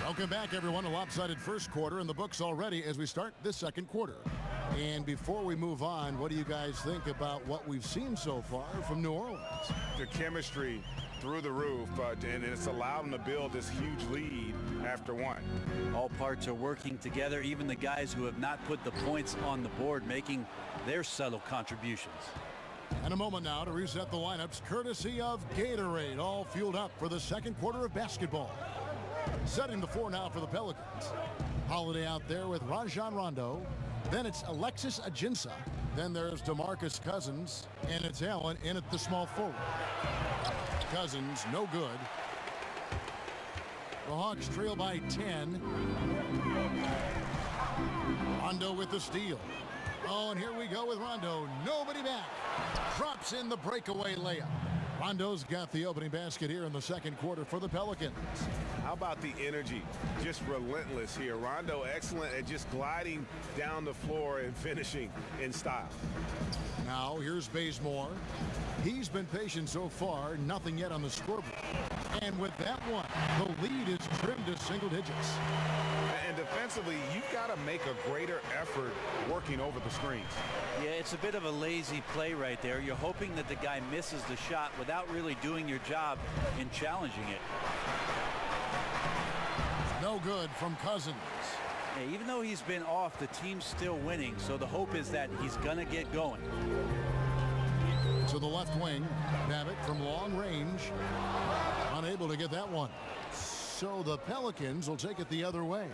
Welcome back, everyone. A lopsided first quarter in the books already as we start this second quarter. And before we move on, what do you guys think about what we've seen so far from New Orleans? The chemistry through the roof, and it's allowed them to build this huge lead after one. All parts are working together, even the guys who have not put the points on the board making their subtle contributions. And a moment now to reset the lineups courtesy of Gatorade, all fueled up for the second quarter of basketball. Setting the floor now for the Pelicans. Holiday out there with Rajon Rondo. Then it's Alexis Ajinça. Then there's DeMarcus Cousins. And it's Allen in at the small forward. Cousins, no good. The Hawks trail by 10. Rondo with the steal. Oh, and here we go with Rondo. Nobody back. Drops in the breakaway layup. Rondo's got the opening basket here in the second quarter for the Pelicans. How about the energy? Just relentless here. Rondo excellent at just gliding down the floor and finishing in style. Now here's Bazemore. He's been patient so far. Nothing yet on the scoreboard. And with that one, the lead is trimmed to single digits. And defensively, you've got to make a greater effort working over the screens. Yeah, it's a bit of a lazy play right there. You're hoping that the guy misses the shot without really doing your job in challenging it. No good from Cousins. Yeah, even though he's been off, the team's still winning, so the hope is that he's going to get going. To the left wing, Babbitt from long range, unable to get that one. So the Pelicans will take it the other way.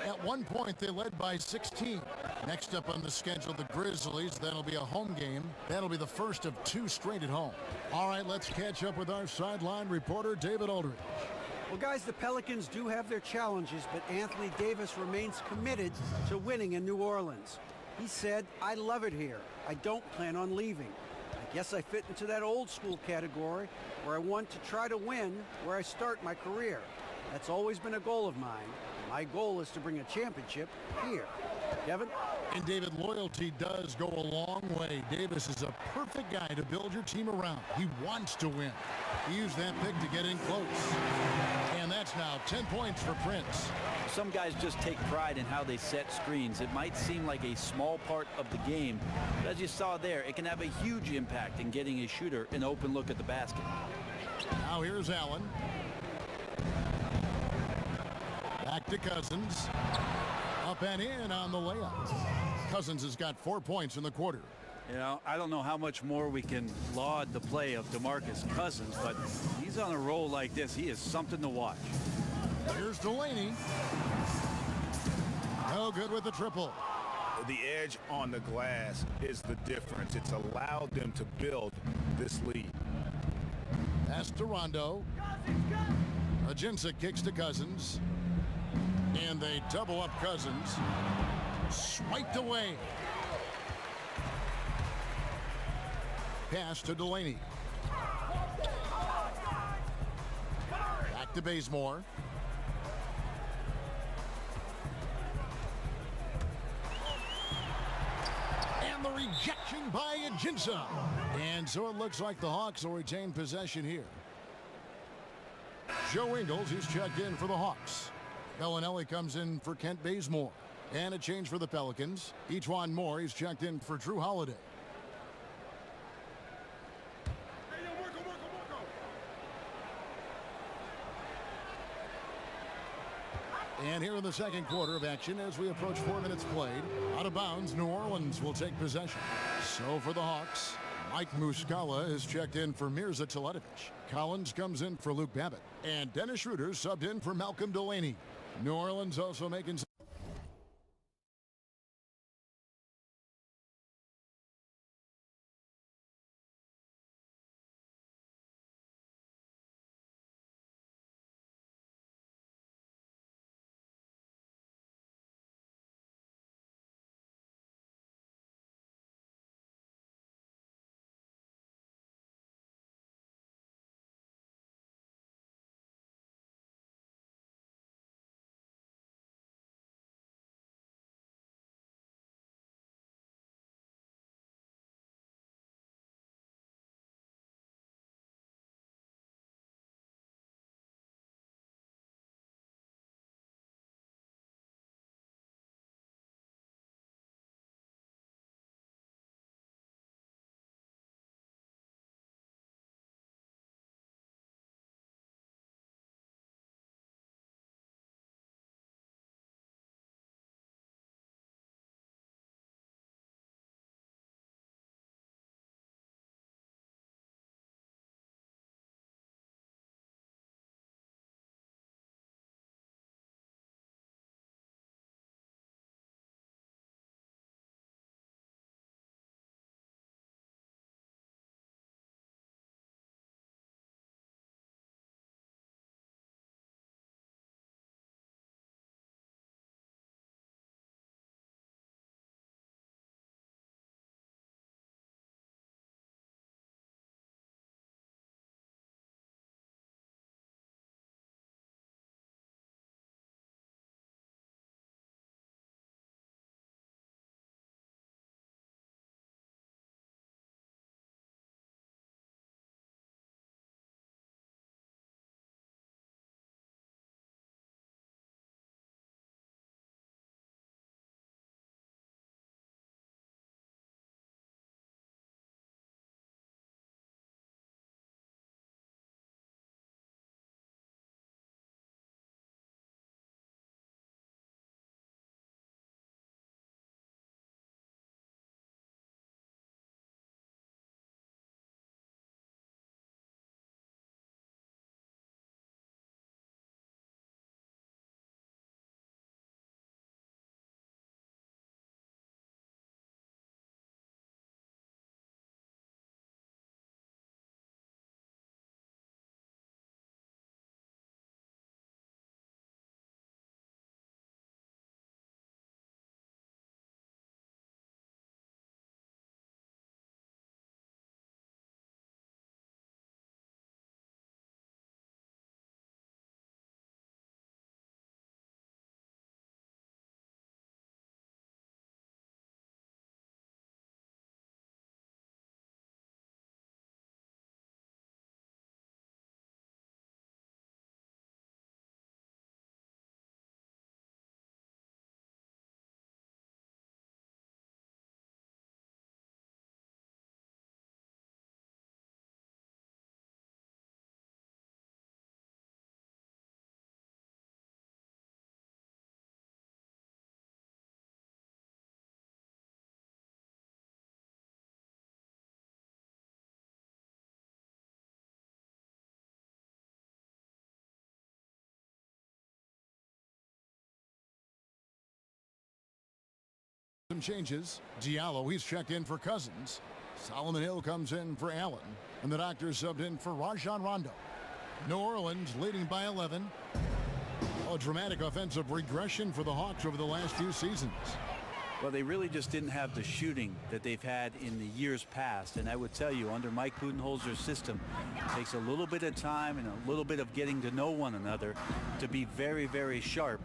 At one point, they led by 16. Next up on the schedule, the Grizzlies. That'll be a home game. That'll be the first of 2 straight at home. All right, let's catch up with our sideline reporter, David Aldridge. Well, guys, the Pelicans do have their challenges, but Anthony Davis remains committed to winning in New Orleans. He said, "I love it here. I don't plan on leaving. I guess I fit into that old school category where I want to try to win where I start my career. That's always been a goal of mine. My goal is to bring a championship here." Kevin? And David, loyalty does go a long way. Davis is a perfect guy to build your team around. He wants to win. He used that pick to get in close. And that's now 10 points for Prince. Some guys just take pride in how they set screens. It might seem like a small part of the game, but as you saw there, it can have a huge impact in getting a shooter an open look at the basket. Now here's Allen. Back to Cousins. Up and in on the layup. Cousins has got 4 points in the quarter. You know, I don't know how much more we can laud the play of DeMarcus Cousins, but he's on a roll like this. He is something to watch. Here's Delaney. No good with the triple. The edge on the glass is the difference. It's allowed them to build this lead. Pass to Rondo. Ajinça kicks to Cousins. And they double up Cousins. Swiped away. Pass to Delaney. Back to Bazemore. And the rejection by Ajinça. And so it looks like the Hawks will retain possession here. Joe Ingles, he's checked in for the Hawks. Bellinelli comes in for Kent Bazemore. And a change for the Pelicans. Ejuan Moore, he's checked in for Drew Holiday. And here in the second quarter of action, as we approach 4 minutes played, out of bounds, New Orleans will take possession. So for the Hawks, Mike Muscala is checked in for Mirza Teletovic. Collins comes in for Luke Babbitt. And Dennis Schroeder subbed in for Malcolm Delaney. New Orleans also making changes. Diallo, he's checked in for Cousins. Solomon Hill comes in for Allen. And the doctor subbed in for Rajon Rondo. New Orleans leading by 11. A dramatic offensive regression for the Hawks over the last few seasons. Well, they really just didn't have the shooting that they've had in the years past. And I would tell you, under Mike Budenholzer's system, it takes a little bit of time and a little bit of getting to know one another to be very, very sharp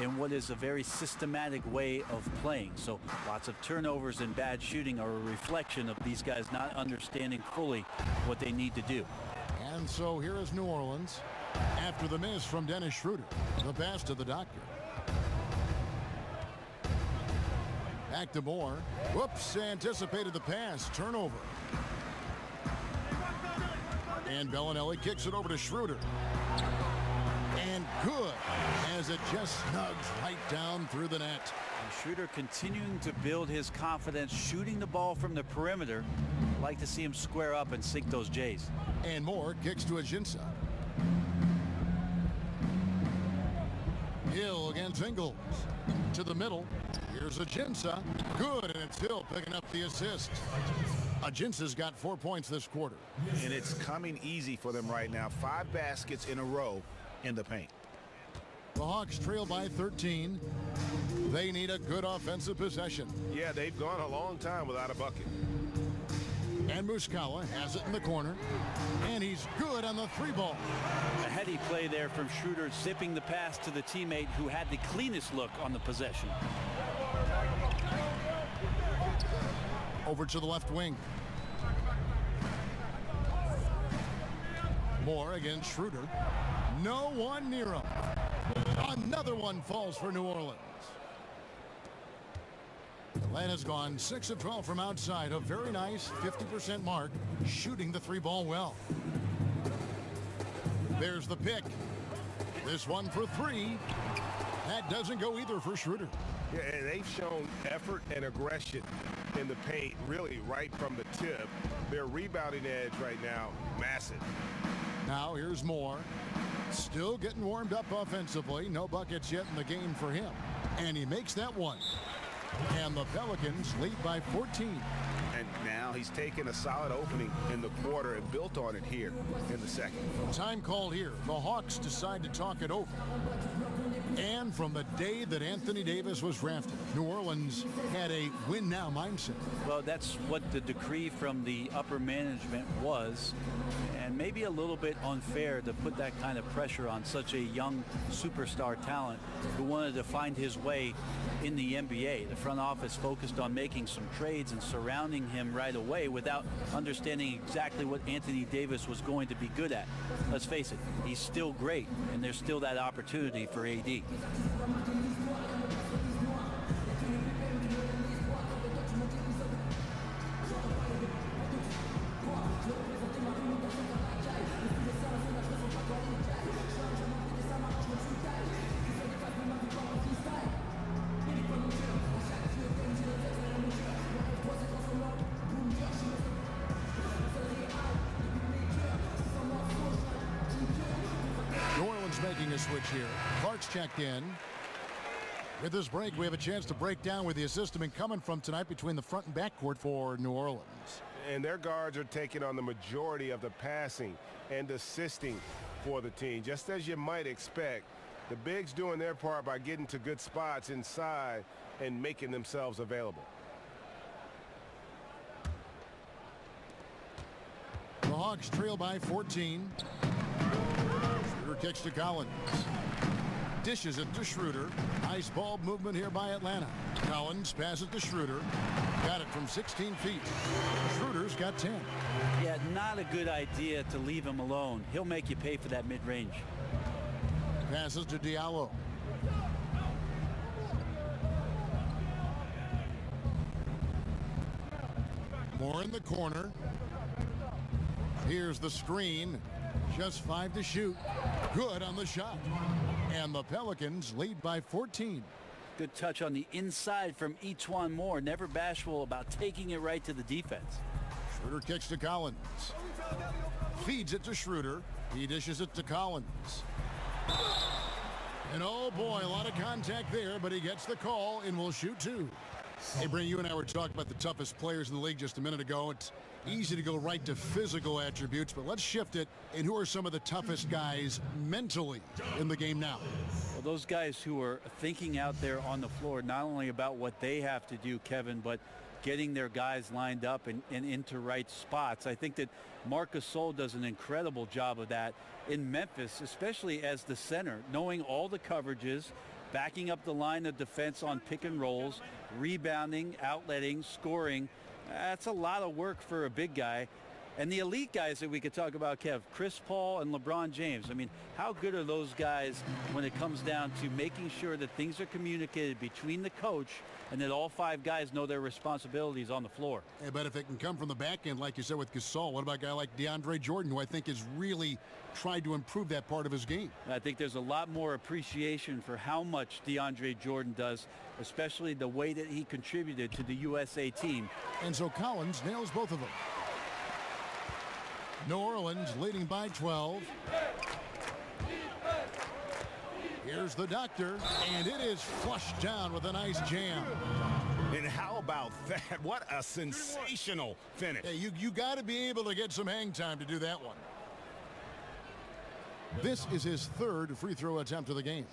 in what is a very systematic way of playing. So lots of turnovers and bad shooting are a reflection of these guys not understanding fully what they need to do. And so here is New Orleans after the miss from Dennis Schroeder. The pass to the doctor. Back to Moore. Whoops, anticipated the pass. Turnover. And Bellinelli kicks it over to Schroeder. And good, as it just snugs right down through the net. And Schroeder continuing to build his confidence, shooting the ball from the perimeter. I'd like to see him square up and sink those J's. And Moore kicks to Ajinça. Hill against Ingles. To the middle. Here's Ajinça. Good, and it's Hill picking up the assist. Ajinça's got 4 points this quarter. And it's coming easy for them right now. 5 baskets in a row in the paint. The Hawks trail by 13. They need a good offensive possession. Yeah, they've gone a long time without a bucket. And Muscala has it in the corner. And he's good on the 3-ball. A heady play there from Schroeder, zipping the pass to the teammate who had the cleanest look on the possession. Over to the left wing. Moore against Schroeder. No one near him. Another one falls for New Orleans. Atlanta's gone 6 of 12 from outside. A very nice 50% mark, shooting the 3-ball well. There's the pick. This one for 3. That doesn't go either for Schroeder. Yeah, and they've shown effort and aggression in the paint, really right from the tip. Their rebounding edge right now, massive. Now here's Moore. Still getting warmed up offensively. No buckets yet in the game for him. And he makes that one. And the Pelicans lead by 14. And now he's taken a solid opening in the quarter and built on it here in the second. Time called here. The Hawks decide to talk it over. And from the day that Anthony Davis was drafted, New Orleans had a win-now mindset. Well, that's what the decree from the upper management was. And maybe a little bit unfair to put that kind of pressure on such a young superstar talent who wanted to find his way in the NBA. The front office focused on making some trades and surrounding him right away without understanding exactly what Anthony Davis was going to be good at. Let's face it, he's still great, and there's still that opportunity for AD. Making a switch here. Clark's checked in. With this break, we have a chance to break down where the assist has been coming from tonight between the front and backcourt for New Orleans. And their guards are taking on the majority of the passing and assisting for the team. Just as you might expect, the bigs doing their part by getting to good spots inside and making themselves available. The Hawks trail by 14. Schroeder kicks to Collins. Dishes it to Schroeder. Nice ball movement here by Atlanta. Collins passes to Schroeder. Got it from 16 feet. Schroeder's got 10. Yeah, not a good idea to leave him alone. He'll make you pay for that mid-range. Passes to Diallo. Moore in the corner. Here's the screen. Just 5 to shoot. Good on the shot. And the Pelicans lead by 14. Good touch on the inside from E'Twaun Moore. Never bashful about taking it right to the defense. Schroeder kicks to Collins. Feeds it to Schroeder. He dishes it to Collins. And oh boy, a lot of contact there, but he gets the call and will shoot 2. Hey, Brent, you and I were talking about the toughest players in the league just a minute ago. It's easy to go right to physical attributes, but let's shift it. And who are some of the toughest guys mentally in the game now? Well, those guys who are thinking out there on the floor, not only about what they have to do, Kevin, but getting their guys lined up and into right spots. I think that Marc Gasol does an incredible job of that in Memphis, especially as the center, knowing all the coverages, backing up the line of defense on pick and rolls, rebounding, outletting, scoring. That's a lot of work for a big guy. And the elite guys that we could talk about, Kev, Chris Paul and LeBron James. I mean, how good are those guys when it comes down to making sure that things are communicated between the coach and that all five guys know their responsibilities on the floor? Yeah, but if it can come from the back end, like you said with Gasol, what about a guy like DeAndre Jordan, who I think has really tried to improve that part of his game? I think there's a lot more appreciation for how much DeAndre Jordan does, especially the way that he contributed to the USA team. And so Collins nails both of them. New Orleans leading by 12. Here's the doctor, and it is flushed down with a nice jam. And how about that? What a sensational finish. Hey, you got to be able to get some hang time to do that one. This is his third free throw attempt of the game.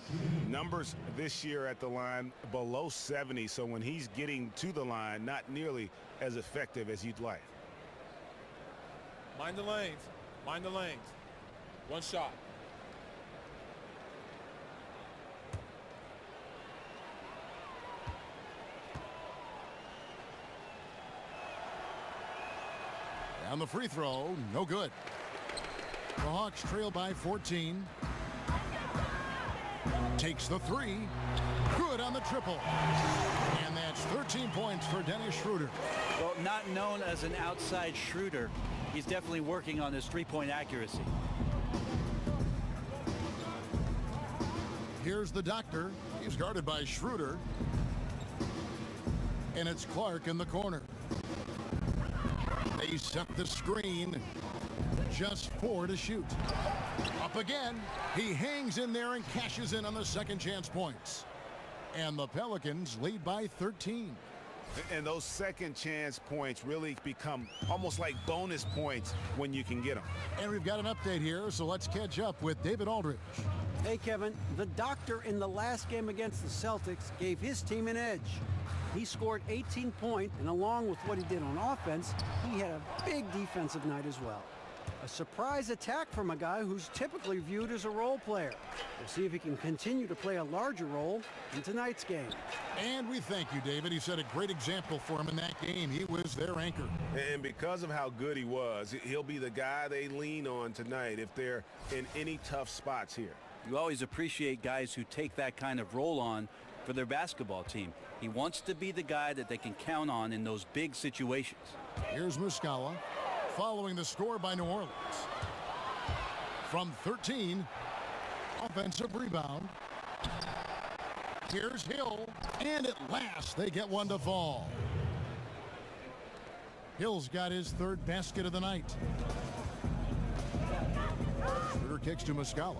Numbers this year at the line below 70, so when he's getting to the line, not nearly as effective as you'd like. Mind the lanes. Mind the lanes. One shot. And the free throw, no good. The Hawks trail by 14. Takes the three. Good on the triple. And that's 13 points for Dennis Schroeder. Well, not known as an outside shooter, he's definitely working on his three-point accuracy. Here's the doctor. He's guarded by Schroeder. And it's Clark in the corner. They set the screen. Just 4 to shoot. Up again. He hangs in there and cashes in on the second chance points. And the Pelicans lead by 13. And those second chance points really become almost like bonus points when you can get them. And we've got an update here, so let's catch up with David Aldridge. Hey, Kevin, the doctor in the last game against the Celtics gave his team an edge. He scored 18 points, and along with what he did on offense, he had a big defensive night as well. A surprise attack from a guy who's typically viewed as a role player. We'll see if he can continue to play a larger role in tonight's game. And we thank you, David. He set a great example for him in that game. He was their anchor. And because of how good he was, he'll be the guy they lean on tonight if they're in any tough spots here. You always appreciate guys who take that kind of role on for their basketball team. He wants to be the guy that they can count on in those big situations. Here's Muscala following the score by New Orleans. From 13, offensive rebound. Here's Hill, and at last they get one to fall. Hill's got his third basket of the night. Schroeder kicks to Muscala.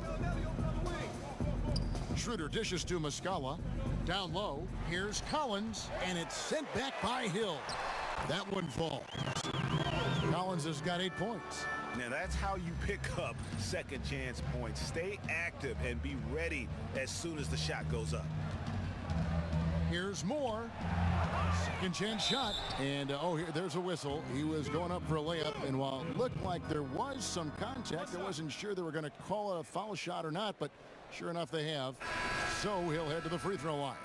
Schroeder dishes to Muscala. Down low, here's Collins, and it's sent back by Hill. That one falls. Collins has got 8 points. Now that's how you pick up second chance points. Stay active and be ready as soon as the shot goes up. Here's Moore. Second chance shot. And there's a whistle. He was going up for a layup, and while it looked like there was some contact, I wasn't sure they were going to call it a foul shot or not, but sure enough they have. So he'll head to the free throw line.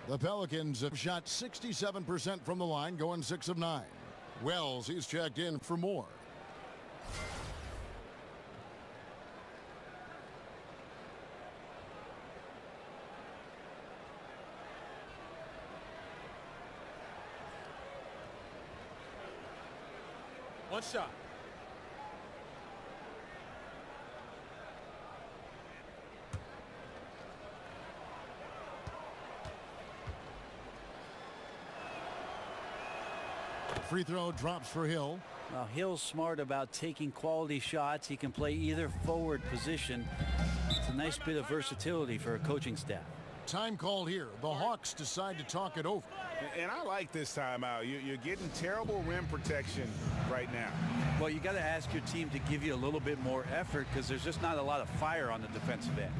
The Pelicans have shot 67% from the line, going 6 of 9. Wells, he's checked in for more. One shot. Free throw drops for Hill. Well, Hill's smart about taking quality shots. He can play either forward position. It's a nice bit of versatility for a coaching staff. Time called here. The Hawks decide to talk it over. And I like this timeout. You're getting terrible rim protection right now. Well, you got to ask your team to give you a little bit more effort because there's just not a lot of fire on the defensive end.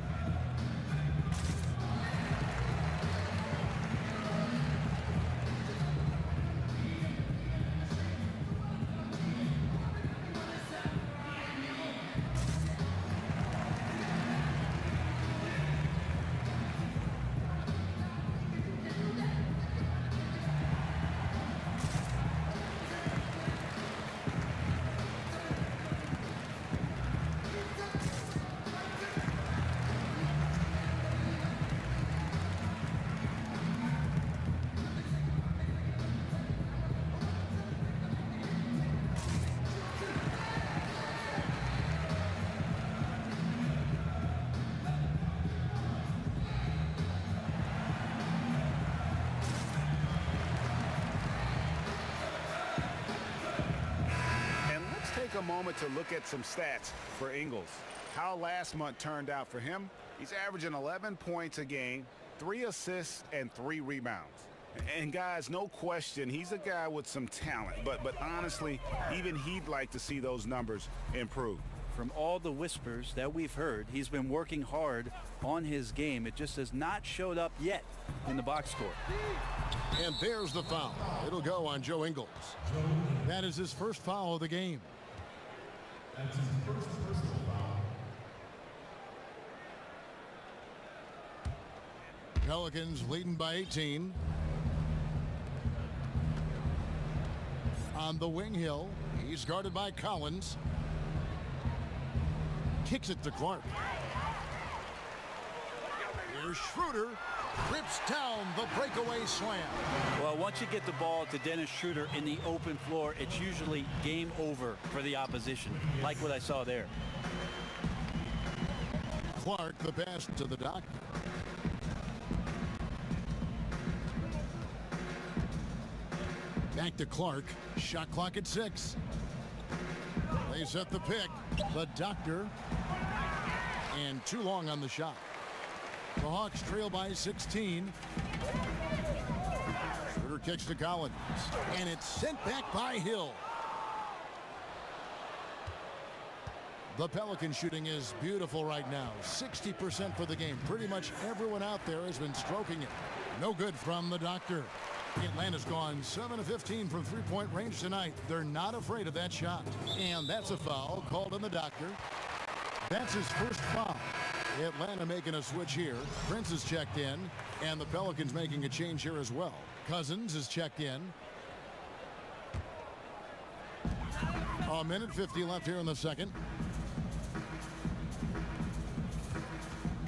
A moment to look at some stats for Ingles. How last month turned out for him. He's averaging 11 points a game, 3 assists, and 3 rebounds. And guys, no question, he's a guy with some talent, but honestly, even he'd like to see those numbers improve. From all the whispers that we've heard, he's been working hard on his game. It just has not showed up yet in the box score. And there's the foul. It'll go on Joe Ingles. That is his first foul of the game. That's his first personal foul. Pelicans leading by 18. On the wing hill, he's guarded by Collins. Kicks it to Clark. Here's Schroeder. Rips down the breakaway slam. Well, once you get the ball to Dennis Schroeder in the open floor, it's usually game over for the opposition, like what I saw there. Clark, the pass to the doctor. Back to Clark. Shot clock at 6. They set the pick. The doctor. And too long on the shot. The Hawks trail by 16. Schroeder kicks to Collins. And it's sent back by Hill. The Pelican shooting is beautiful right now. 60% for the game. Pretty much everyone out there has been stroking it. No good from the doctor. Atlanta's gone 7 of 15 from three-point range tonight. They're not afraid of that shot. And that's a foul called on the doctor. That's his first foul. Atlanta making a switch here. Prince is checked in, and the Pelicans making a change here as well. Cousins is checked in. A minute 50 left here in the second.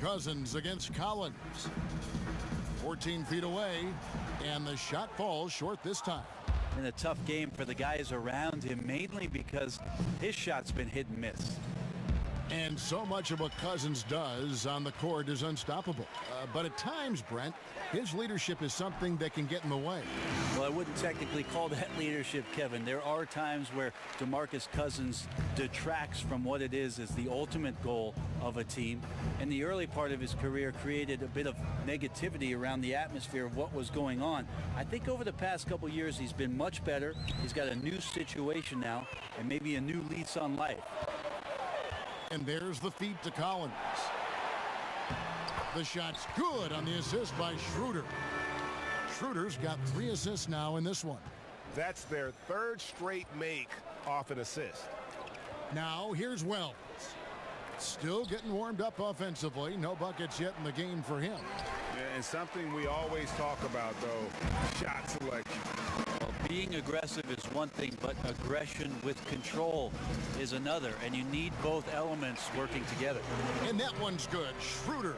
Cousins against Collins. 14 feet away, and the shot falls short this time. And a tough game for the guys around him, mainly because his shot's been hit and miss. And so much of what Cousins does on the court is unstoppable. But at times, Brent, his leadership is something that can get in the way. Well, I wouldn't technically call that leadership, Kevin. There are times where DeMarcus Cousins detracts from what it is the ultimate goal of a team. In the early part of his career, created a bit of negativity around the atmosphere of what was going on. I think over the past couple years, he's been much better. He's got a new situation now and maybe a new lease on life. And there's the feed to Collins. The shot's good on the assist by Schroeder. Schroeder's got 3 assists now in this one. That's their 3rd straight make off an assist. Now here's Wells. Still getting warmed up offensively. No buckets yet in the game for him. Yeah, and something we always talk about, though, shot selection. Well, being aggressive is one thing, but aggression with control is another, and you need both elements working together. And that one's good. Schroeder.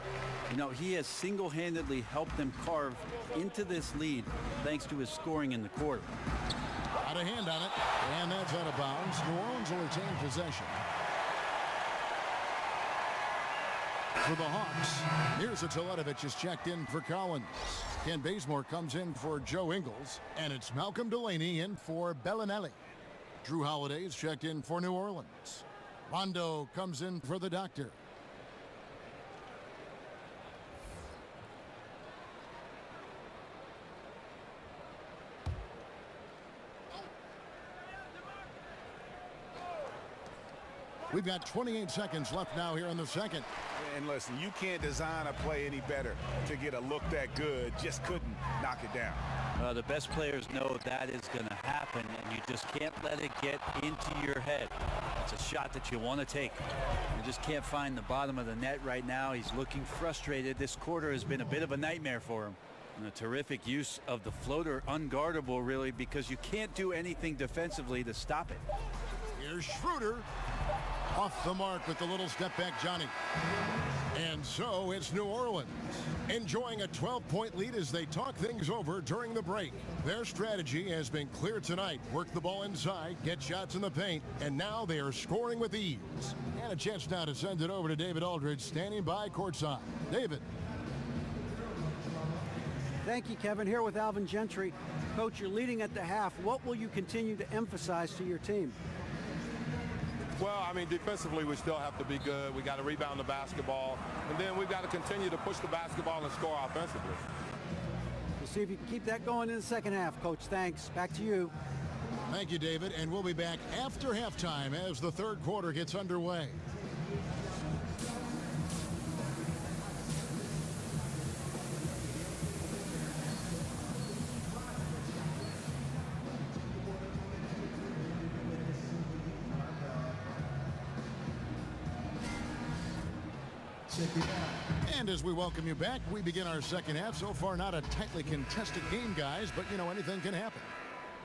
You know, he has single-handedly helped them carve into this lead thanks to his scoring in the quarter. Got a hand on it, and that's out of bounds. New Orleans will retain possession. For the Hawks, Mirza Teletovic is checked in for Collins. Ken Bazemore comes in for Joe Ingles, and it's Malcolm Delaney in for Bellinelli. Drew Holiday is checked in for New Orleans. Rondo comes in for the doctor. We've got 28 seconds left now here in the second. And listen, you can't design a play any better to get a look that good. Just couldn't knock it down. The best players know that is going to happen, and you just can't let it get into your head. It's a shot that you want to take. You just can't find the bottom of the net right now. He's looking frustrated. This quarter has been a bit of a nightmare for him. And a terrific use of the floater, unguardable really, because you can't do anything defensively to stop it. Here's Schroeder. Off the mark with the little step back, Johnny. And so it's New Orleans enjoying a 12-point lead as they talk things over during the break. Their strategy has been clear tonight. Work the ball inside, get shots in the paint, and now they are scoring with ease. And a chance now to send it over to David Aldridge, standing by courtside. David. Thank you, Kevin. Here with Alvin Gentry. Coach, you're leading at the half. What will you continue to emphasize to your team? Well, I mean, defensively, we still have to be good. We got to rebound the basketball, and then we've got to continue to push the basketball and score offensively. We'll see if you can keep that going in the second half, Coach. Thanks. Back to you. Thank you, David, and we'll be back after halftime as the third quarter gets underway. And as we welcome you back, we begin our second half. So far, not a tightly contested game, guys, but, you know, anything can happen.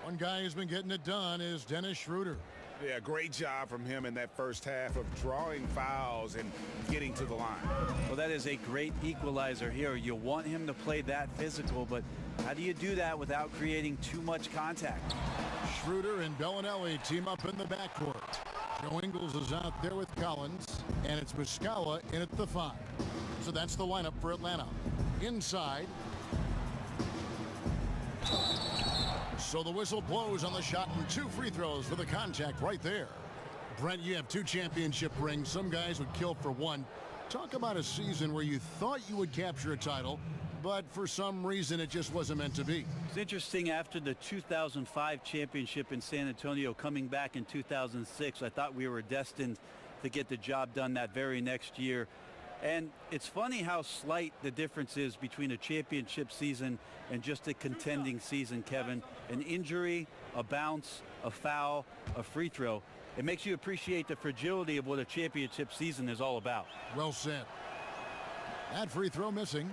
One guy who's been getting it done is Dennis Schroeder. Yeah, great job from him in that first half of drawing fouls and getting to the line. Well, that is a great equalizer here. You want him to play that physical, but how do you do that without creating too much contact? Schroeder and Bellinelli team up in the backcourt. Joe Ingles is out there with Collins, and it's Muscala in at the 5. So that's the lineup for Atlanta. Inside. So the whistle blows on the shot and 2 free throws for the contact right there. Brent, you have 2 championship rings. Some guys would kill for 1. Talk about a season where you thought you would capture a title, but for some reason it just wasn't meant to be. It's interesting, after the 2005 championship in San Antonio, coming back in 2006, I thought we were destined to get the job done that very next year. And it's funny how slight the difference is between a championship season and just a contending season, Kevin. An injury, a bounce, a foul, a free throw. It makes you appreciate the fragility of what a championship season is all about. Well said. That free throw missing.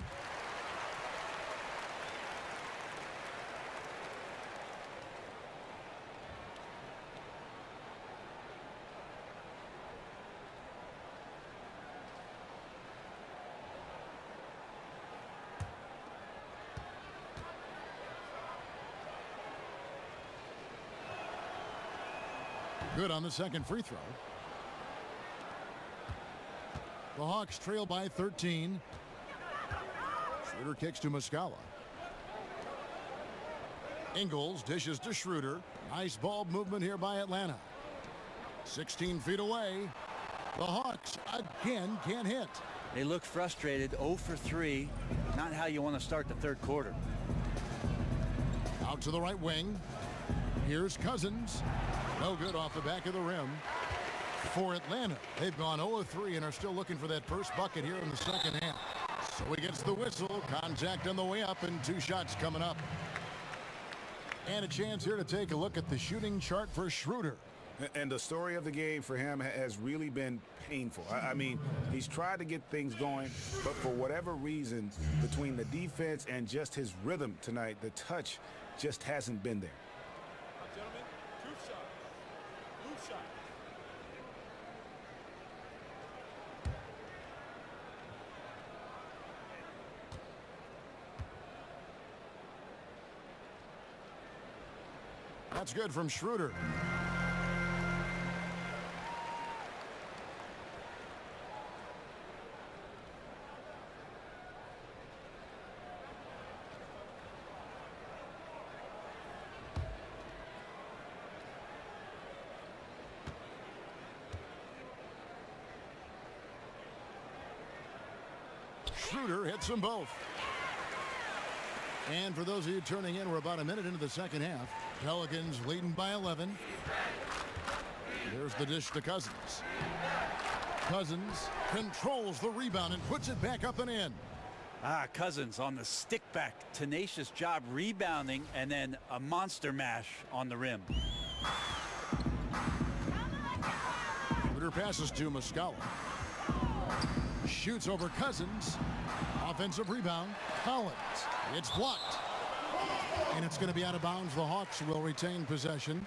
Good on the second free throw. The Hawks trail by 13. Schroeder kicks to Muscala. Ingles dishes to Schroeder. Nice ball movement here by Atlanta. 16 feet away. The Hawks again can't hit. They look frustrated. 0 for 3. Not how you want to start the third quarter. Out to the right wing. Here's Cousins. No good off the back of the rim. For Atlanta, they've gone 0-3 and are still looking for that first bucket here in the second half. So he gets the whistle. Contact on the way up and 2 shots coming up. And a chance here to take a look at the shooting chart for Schroeder. And the story of the game for him has really been painful. I mean, he's tried to get things going, but for whatever reason, between the defense and just his rhythm tonight, the touch just hasn't been there. That's good from Schroeder. Schroeder hits them both. And for those of you turning in, we're about a minute into the second half. Pelicans leading by 11. Here's the dish to Cousins. Cousins controls the rebound and puts it back up and in. Cousins on the stick back. Tenacious job rebounding and then a monster mash on the rim. Schroeder passes to Muscala. Shoots over Cousins. Offensive rebound. Collins. It's blocked. And it's going to be out of bounds. The Hawks will retain possession.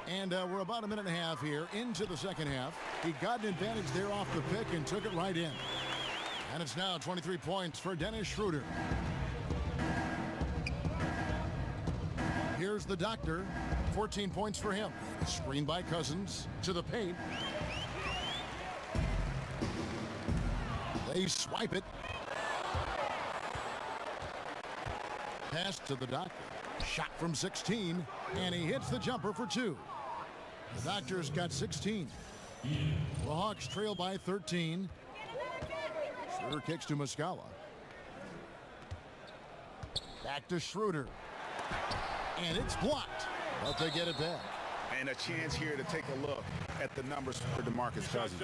And we're about a minute and a half here into the second half. He got an advantage there off the pick and took it right in. And it's now 23 points for Dennis Schroeder. Here's the doctor. 14 points for him. Screen by Cousins to the paint. They swipe it. Pass to the doctor. Shot from 16. And he hits the jumper for 2. The Doctor's got 16. The Hawks trail by 13. Schroeder kicks to Muscala. Back to Schroeder. And it's blocked, but they get it back. And a chance here to take a look at the numbers for DeMarcus Cousins.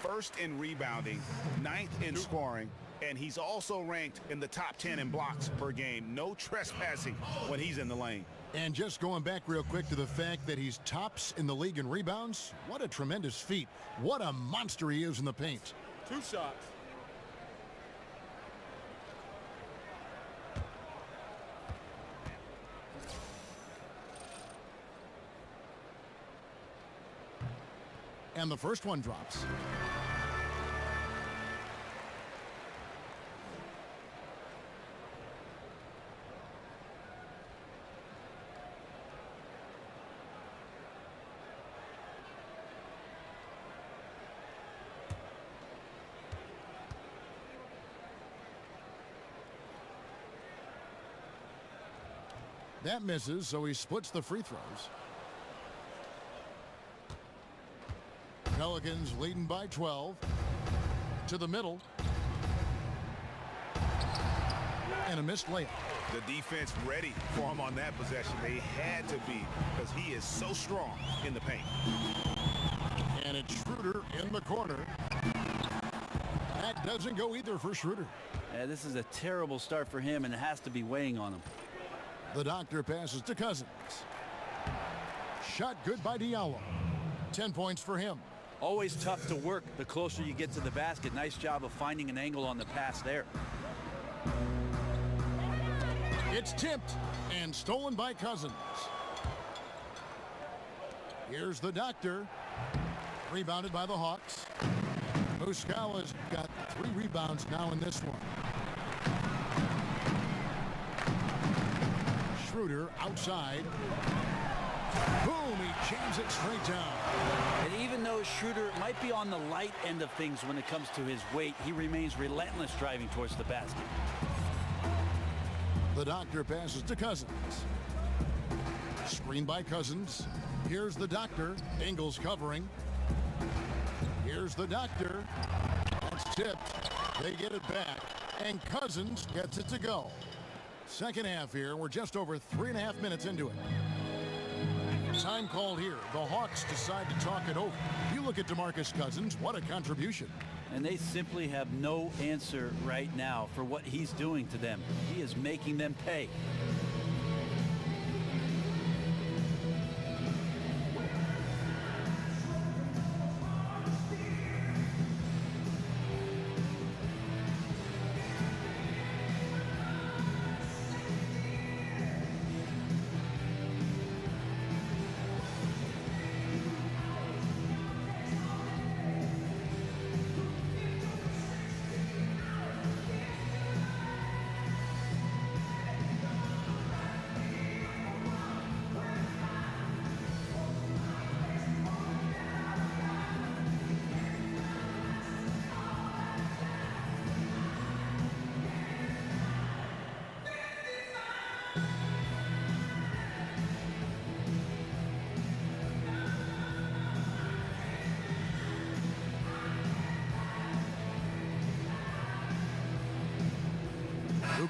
First in rebounding, 9th in scoring, and he's also ranked in the top 10 in blocks per game. No trespassing when he's in the lane. And just going back real quick to the fact that he's tops in the league in rebounds, what a tremendous feat. What a monster he is in the paint. 2 shots. And the first one drops. That misses, so he splits the free throws. Pelicans leading by 12. To the middle. And a missed layup. The defense ready for him on that possession. They had to be, because he is so strong in the paint. And it's Schroeder in the corner. That doesn't go either for Schroeder. Yeah, this is a terrible start for him, and it has to be weighing on him. The Doctor passes to Cousins. Shot good by Diallo. 10 points for him. Always tough to work the closer you get to the basket. Nice job of finding an angle on the pass there. It's tipped and stolen by Cousins. Here's the Doctor. Rebounded by the Hawks. Muscala's got 3 rebounds now in this one. Schroeder outside. Boom, he jams it straight down. And even though Schroeder might be on the light end of things when it comes to his weight, he remains relentless driving towards the basket. The Doctor passes to Cousins. Screen by Cousins. Here's the Doctor. Ingles covering. Here's the Doctor. That's tipped. They get it back. And Cousins gets it to go. Second half here. We're just over 3.5 minutes into it. Time called here. The Hawks decide to talk it over. You look at DeMarcus Cousins, what a contribution. And they simply have no answer right now for what he's doing to them. He is making them pay.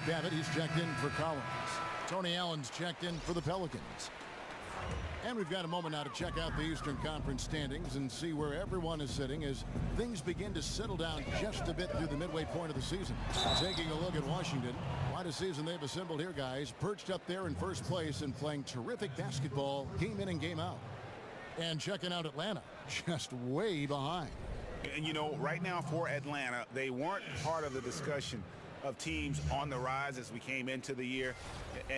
Babbitt, he's checked in for Collins. Tony Allen's checked in for the Pelicans. And we've got a moment now to check out the Eastern Conference standings and see where everyone is sitting as things begin to settle down just a bit through the midway point of the season. Taking a look at Washington, quite a season they've assembled here, guys. Perched up there in first place and playing terrific basketball game in and game out. And checking out Atlanta, just way behind. And, you know, right now for Atlanta, they weren't part of the discussion of teams on the rise as we came into the year.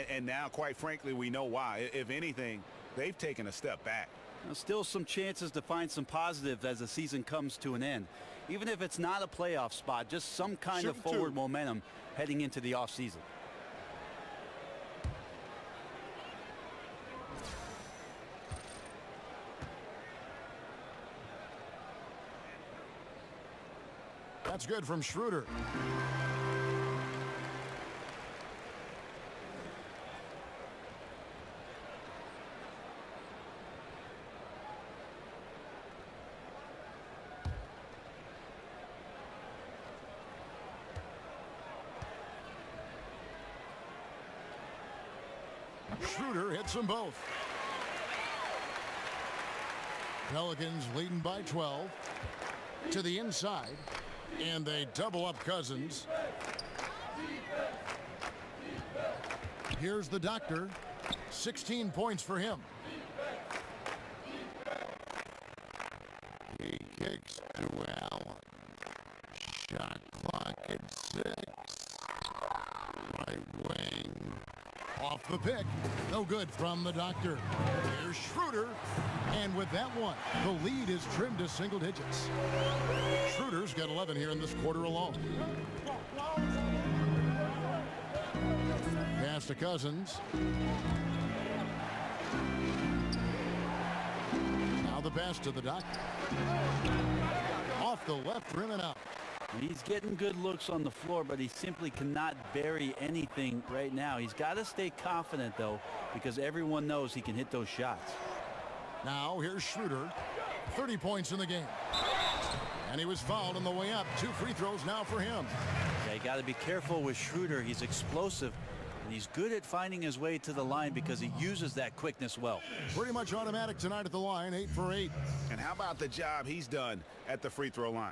And now, quite frankly, we know why. If anything, they've taken a step back. Still some chances to find some positives as the season comes to an end. Even if it's not a playoff spot, just some kind of forward momentum heading into the offseason. That's good from Schroeder. Schroeder hits them both. Pelicans leading by 12 to the inside, and they double up Cousins. Here's the doctor. 16 points for him. He kicks to Allen. Shot clock at 6. Right wing. Off the pick. No good from the doctor. Here's Schroeder. And with that one, the lead is trimmed to single digits. Schroeder's got 11 here in this quarter alone. Pass to Cousins. Now the pass to the doctor. Off the left rim and out. He's getting good looks on the floor, but he simply cannot bury anything right now. He's got to stay confident, though, because everyone knows he can hit those shots. Now here's Schroeder. 30 points in the game. And he was fouled on the way up. 2 free throws now for him. Yeah, you got to be careful with Schroeder. He's explosive, and he's good at finding his way to the line because he uses that quickness well. Pretty much automatic tonight at the line, 8 for 8. And how about the job he's done at the free throw line?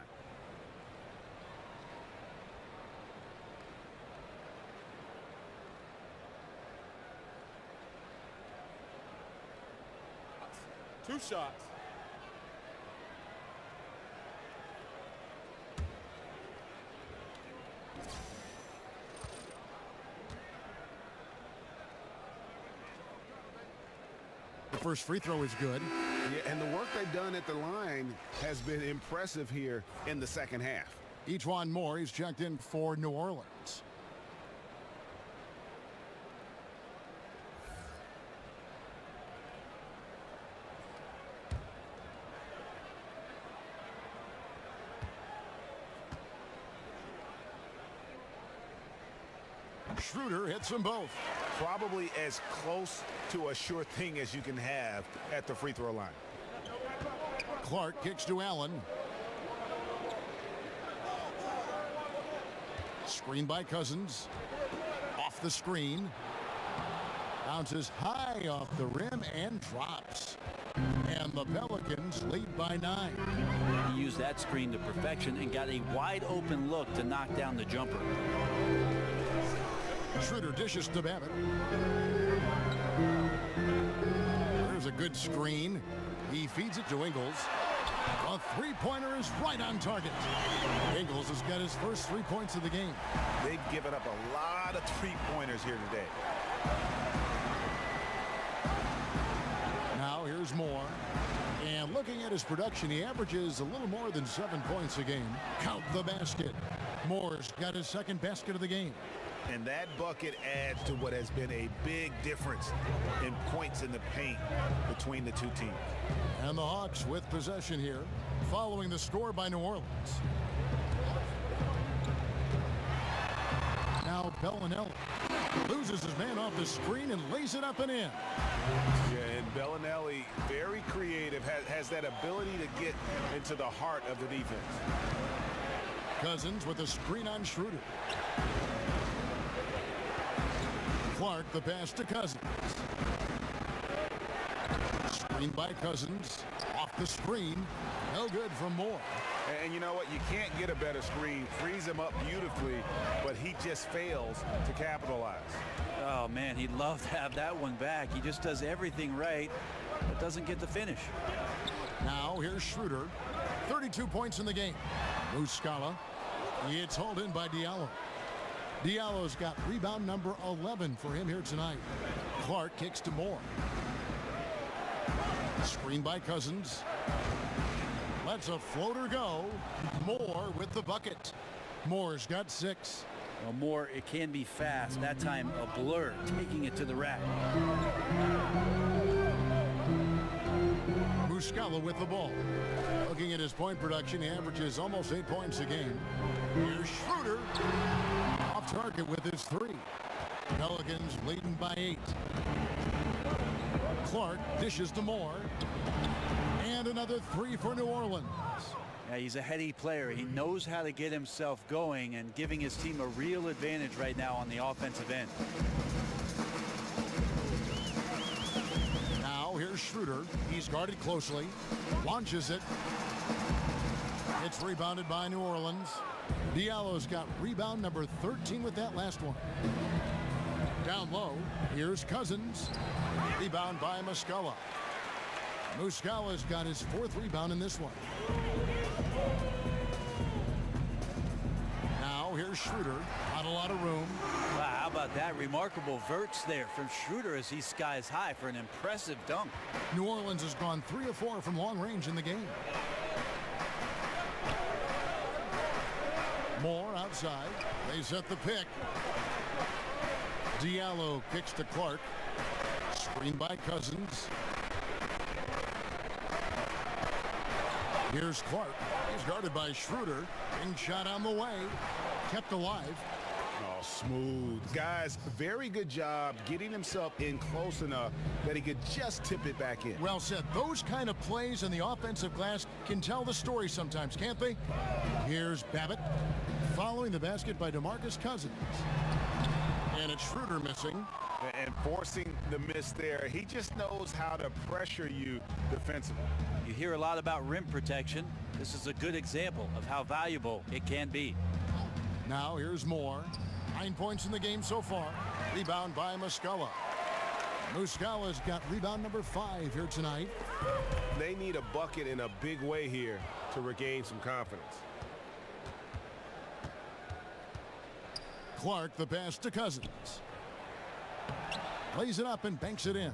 Two shots. The first free throw is good. Yeah, and the work they've done at the line has been impressive here in the second half. Ejuan Moore, he's checked in for New Orleans. Schroeder hits them both. Probably as close to a sure thing as you can have at the free throw line. Clark kicks to Allen. Screen by Cousins. Off the screen. Bounces high off the rim and drops. And the Pelicans lead by 9. He used that screen to perfection and got a wide open look to knock down the jumper. Schroeder dishes to Babbitt. There's a good screen. He feeds it to Ingles. A three-pointer is right on target. Ingles has got his first 3 points of the game. They've given up a lot of three-pointers here today. Now here's Moore. And looking at his production, he averages a little more than 7 points a game. Count the basket. Moore's got his second basket of the game. And that bucket adds to what has been a big difference in points in the paint between the two teams. And the Hawks with possession here, following the score by New Orleans. Now Bellinelli loses his man off the screen and lays it up and in. Yeah, and Bellinelli, very creative, has that ability to get into the heart of the defense. Cousins with a screen on Schroeder. Clark, the pass to Cousins. Screen by Cousins. Off the screen. No good from Moore. And you know what? You can't get a better screen. Frees him up beautifully, but he just fails to capitalize. Oh, man, he'd love to have that one back. He just does everything right, but doesn't get the finish. Now here's Schroeder. 32 points in the game. Muscala. It's hauled in by Diallo. Diallo's got rebound number 11 for him here tonight. Clark kicks to Moore. Screen by Cousins. Lets a floater go. Moore with the bucket. Moore's got 6. Well, Moore, it can be fast. That time a blur, taking it to the rack. Muscala with the ball. Looking at his point production, he averages almost 8 points a game. Here's Schroeder. Off target with his 3. Pelicans leading by 8. Clark dishes to Moore. And another 3 for New Orleans. Yeah, he's a heady player. He knows how to get himself going and giving his team a real advantage right now on the offensive end. Now here's Schroeder. He's guarded closely. Launches it. It's rebounded by New Orleans. Diallo's got rebound number 13 with that last one. Down low, here's Cousins. Rebound by Muscala. Muscala's got his 4th rebound in this one. Now here's Schroeder. Not a lot of room. Wow, how about that? Remarkable verts there from Schroeder as he skies high for an impressive dunk. New Orleans has gone 3 of 4 from long range in the game. Moore outside. They set the pick. Diallo kicks to Clark. Screen by Cousins. Here's Clark. He's guarded by Schroeder. Being shot on the way. Kept alive. Oh, smooth. Guys, very good job getting himself in close enough that he could just tip it back in. Well said. Those kind of plays in the offensive glass can tell the story sometimes, can't they? Here's Babbitt. Following the basket by DeMarcus Cousins. And it's Schroeder missing. And forcing the miss there. He just knows how to pressure you defensively. You hear a lot about rim protection. This is a good example of how valuable it can be. Now here's Moore. 9 points in the game so far. Rebound by Muscala. Muscala's got rebound number 5 here tonight. They need a bucket in a big way here to regain some confidence. Clark, the pass to Cousins. Lays it up and banks it in.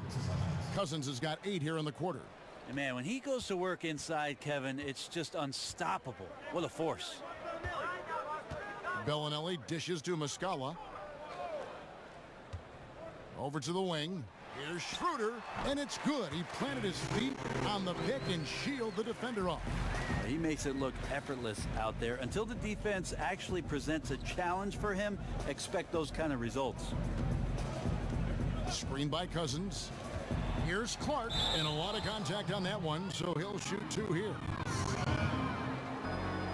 Cousins has got 8 here in the quarter. And man, when he goes to work inside, Kevin, it's just unstoppable. What a force. Bellinelli dishes to Muscala. Over to the wing. Here's Schroeder, and it's good. He planted his feet on the pick and shielded the defender off. He makes it look effortless out there. Until the defense actually presents a challenge for him, expect those kind of results. Screen by Cousins. Here's Clark, and a lot of contact on that one, so he'll shoot 2 here.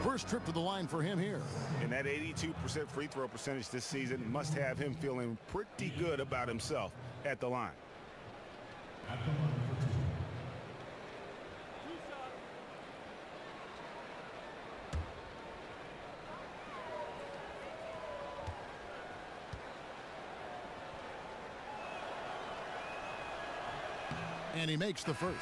First trip to the line for him here. And that 82% free throw percentage this season must have him feeling pretty good about himself at the line. And he makes the first.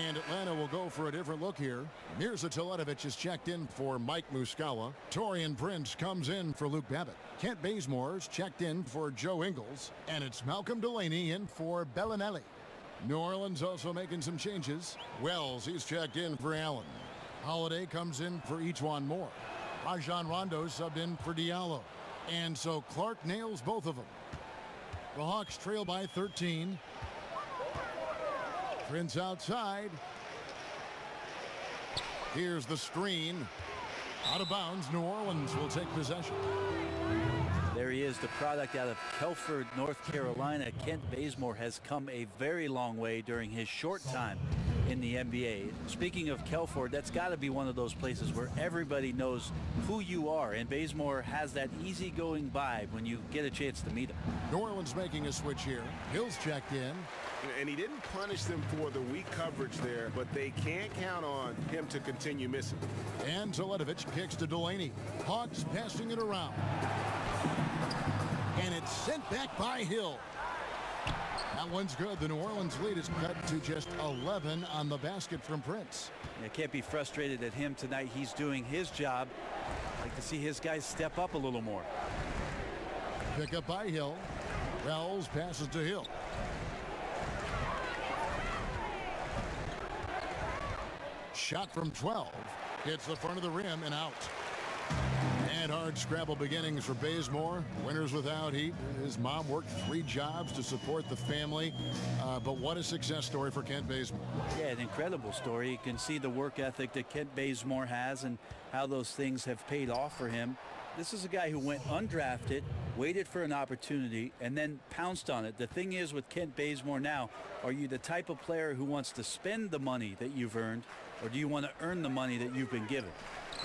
And Atlanta will go for a different look here. Mirza Teletovic is checked in for Mike Muscala. Torian Prince comes in for Luke Babbitt. Kent Bazemore's checked in for Joe Ingles. And it's Malcolm Delaney in for Bellinelli. New Orleans also making some changes. Wells, he's checked in for Allen. Holiday comes in for Ejuan Moore. Rajon Rondo subbed in for Diallo. And so Clark nails both of them. The Hawks trail by 13. Prince outside. Here's the screen. Out of bounds, New Orleans will take possession. There he is, the product out of Kelford, North Carolina. Kent Bazemore has come a very long way during his short time in the NBA. Speaking of Kelford, that's got to be one of those places where everybody knows who you are, and Bazemore has that easygoing vibe when you get a chance to meet him. New Orleans making a switch here. Hill's checked in. And he didn't punish them for the weak coverage there, but they can't count on him to continue missing. And Teletovic kicks to Delaney. Hawks passing it around. And it's sent back by Hill. That one's good. The New Orleans lead is cut to just 11 on the basket from Prince. You can't be frustrated at him tonight. He's doing his job. Like to see his guys step up a little more. Pick up by Hill. Wells passes to Hill. Shot from 12. Hits the front of the rim and out. And hard scrabble beginnings for Bazemore. Winners without heat. His mom worked 3 jobs to support the family. But what a success story for Kent Bazemore. Yeah, an incredible story. You can see the work ethic that Kent Bazemore has and how those things have paid off for him. This is a guy who went undrafted, waited for an opportunity, and then pounced on it. The thing is with Kent Bazemore now, are you the type of player who wants to spend the money that you've earned, or do you want to earn the money that you've been given?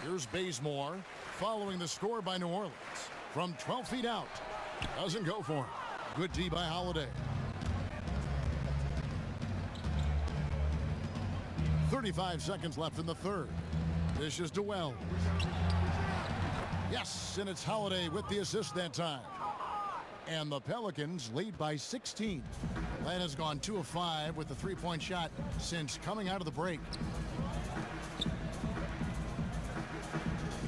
Here's Bazemore following the score by New Orleans. From 12 feet out. Doesn't go for him. Good D by Holiday. 35 seconds left in the third. This is Wells. Yes, and it's Holiday with the assist that time. And the Pelicans lead by 16. Atlanta's gone 2 of 5 with the three-point shot since coming out of the break.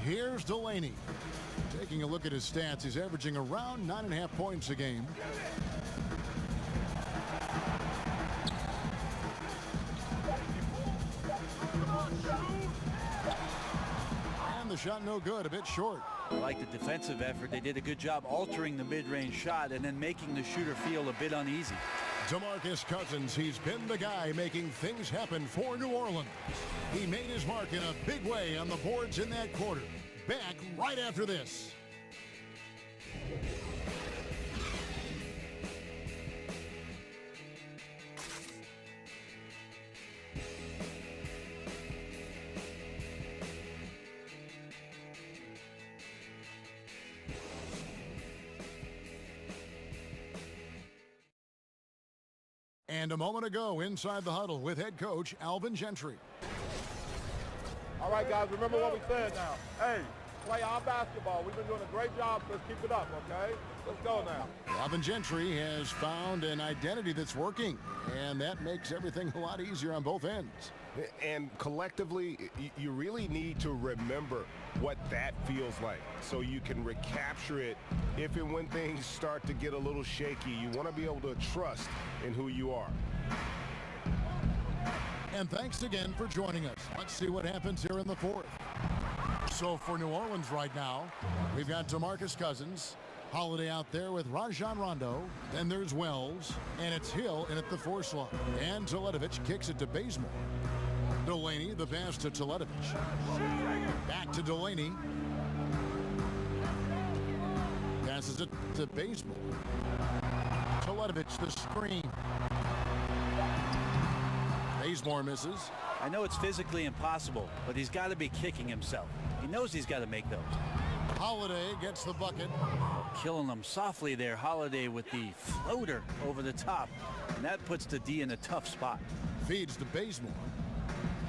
Here's Delaney. Taking a look at his stats, he's averaging around 9.5 points a game. And the shot no good, a bit short. I like the defensive effort. They did a good job altering the mid-range shot and then making the shooter feel a bit uneasy. DeMarcus Cousins, he's been the guy making things happen for New Orleans. He made his mark in a big way on the boards in that quarter. Back right after this. And a moment ago, inside the huddle with head coach Alvin Gentry. All right, guys, remember what we said now. Hey, play our basketball. We've been doing a great job. Let's keep it up, okay? Let's go now. Alvin Gentry has found an identity that's working, and that makes everything a lot easier on both ends. And collectively, you really need to remember what that feels like so you can recapture it if and when things start to get a little shaky. You want to be able to trust in who you are. And thanks again for joining us. Let's see what happens here in the fourth. So for New Orleans right now, we've got DeMarcus Cousins, Holiday out there with Rajon Rondo. Then there's Wells, and it's Hill in at the 4 slot. And Teletovic kicks it to Bazemore. Delaney, the pass to Teletovic. Back to Delaney. Passes it to Bazemore. Teletovic, the screen. Bazemore misses. I know it's physically impossible, but he's got to be kicking himself. He knows he's got to make those. Holiday gets the bucket. Killing them softly there. Holiday with the floater over the top. And that puts the D in a tough spot. Feeds to Bazemore.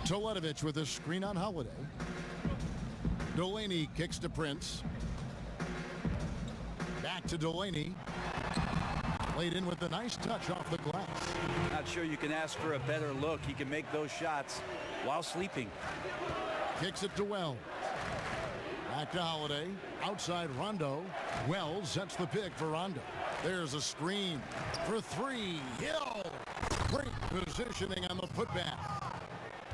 Teletovic with a screen on Holiday. Delaney kicks to Prince. Back to Delaney. Played in with a nice touch off the glass. Not sure you can ask for a better look. He can make those shots while sleeping. Kicks it to Wells. Back to Holiday. Outside Rondo. Wells sets the pick for Rondo. There's a screen for 3. Hill. Great positioning on the putback.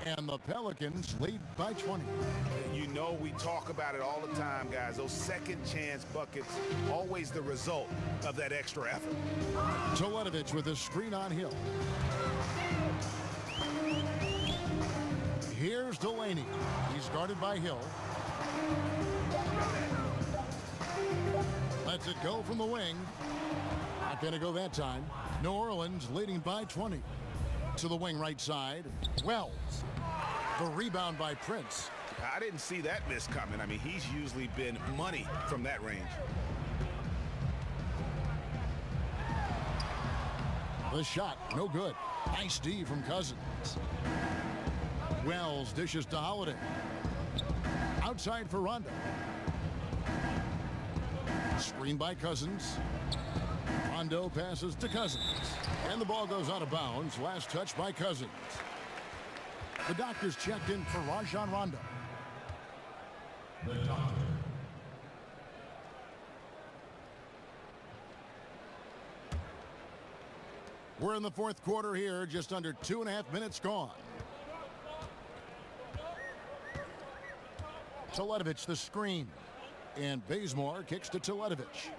And the Pelicans lead by 20. You know we talk about it all the time, guys. Those second chance buckets, always the result of that extra effort. Teletovic with a screen on Hill. Here's Delaney. He's guarded by Hill. Lets it go from the wing. Not going to go that time. New Orleans leading by 20. To the wing right side. Wells. The rebound by Prince. I didn't see that miss coming. I mean, he's usually been money from that range. The shot, no good. Nice D from Cousins. Wells dishes to Holiday. Outside for Rondo. Screen by Cousins. Rondo passes to Cousins. And the ball goes out of bounds. Last touch by Cousins. The doctor's checked in for Rajon Rondo. The doctor. We're in the fourth quarter here, just under 2.5 minutes gone. Teletovic the screen. And Bazemore kicks to Teletovic.